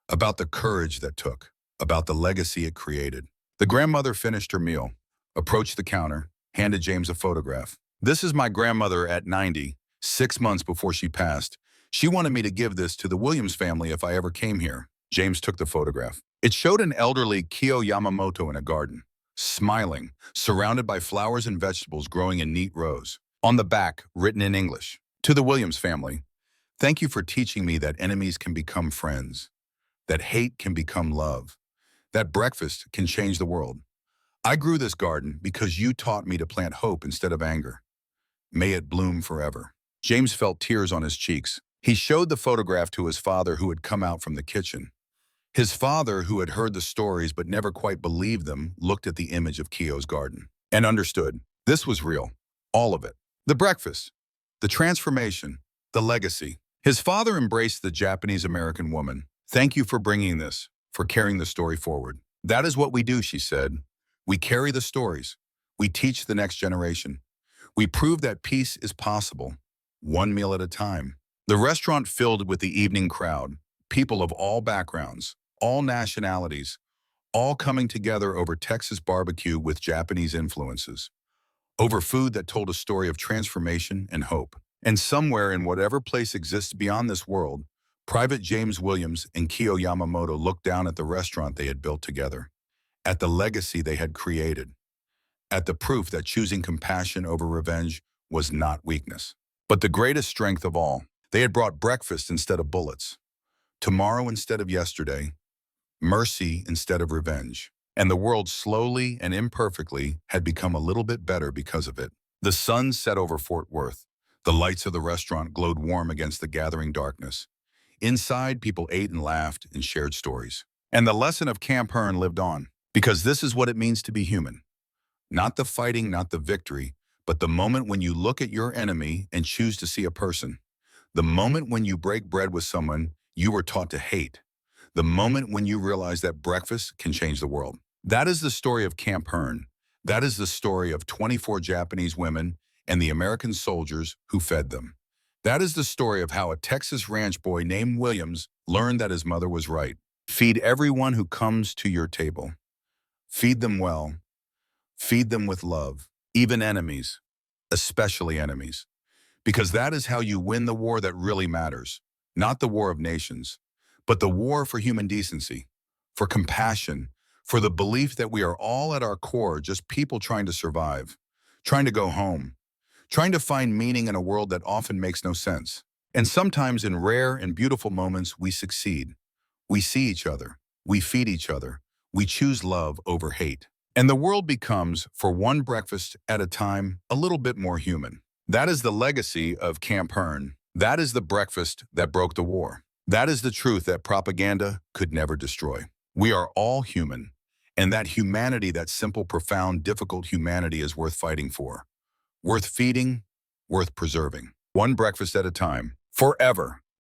about the courage that took, about the legacy it created. The grandmother finished her meal, approached the counter, handed James a photograph. This is my grandmother at 90, 6 months before she passed. She wanted me to give this to the Williams family if I ever came here. James took the photograph. It showed an elderly Kyo Yamamoto in a garden, smiling, surrounded by flowers and vegetables growing in neat rows. On the back, written in English, to the Williams family, thank you for teaching me that enemies can become friends, that hate can become love, that breakfast can change the world. I grew this garden because you taught me to plant hope instead of anger. May it bloom forever. James felt tears on his cheeks. He showed the photograph to his father who had come out from the kitchen. His father, who had heard the stories but never quite believed them, looked at the image of Kyo's garden and understood. This was real. All of it. The breakfast, the transformation, the legacy. His father embraced the Japanese-American woman. Thank you for bringing this, for carrying the story forward. That is what we do, she said. We carry the stories. We teach the next generation. We prove that peace is possible, one meal at a time. The restaurant filled with the evening crowd, people of all backgrounds, all nationalities, all coming together over Texas barbecue with Japanese influences, over food that told a story of transformation and hope. And somewhere in whatever place exists beyond this world, Private James Williams and Kyo Yamamoto looked down at the restaurant they had built together, at the legacy they had created, at the proof that choosing compassion over revenge was not weakness, but the greatest strength of all. They had brought breakfast instead of bullets, tomorrow instead of yesterday, mercy instead of revenge. And the world slowly and imperfectly had become a little bit better because of it. The sun set over Fort Worth. The lights of the restaurant glowed warm against the gathering darkness. Inside, people ate and laughed and shared stories. And the lesson of Camp Hearn lived on, because this is what it means to be human. Not the fighting, not the victory, but the moment when you look at your enemy and choose to see a person. The moment when you break bread with someone you were taught to hate. The moment when you realize that breakfast can change the world. That is the story of Camp Hearn. That is the story of 24 Japanese women and the American soldiers who fed them. That is the story of how a Texas ranch boy named Williams learned that his mother was right. Feed everyone who comes to your table. Feed them well. Feed them with love. Even enemies, especially enemies. Because that is how you win the war that really matters. Not the war of nations, but the war for human decency, for compassion, for the belief that we are all at our core just people trying to survive, trying to go home, trying to find meaning in a world that often makes no sense. And sometimes in rare and beautiful moments, we succeed. We see each other. We feed each other. We choose love over hate. And the world becomes, for one breakfast at a time, a little bit more human. That is the legacy of Camp Hearn. That is the breakfast that broke the war. That is the truth that propaganda could never destroy. We are all human. And that humanity, that simple, profound, difficult humanity is worth fighting for. Worth feeding, worth preserving. One breakfast at a time. Forever.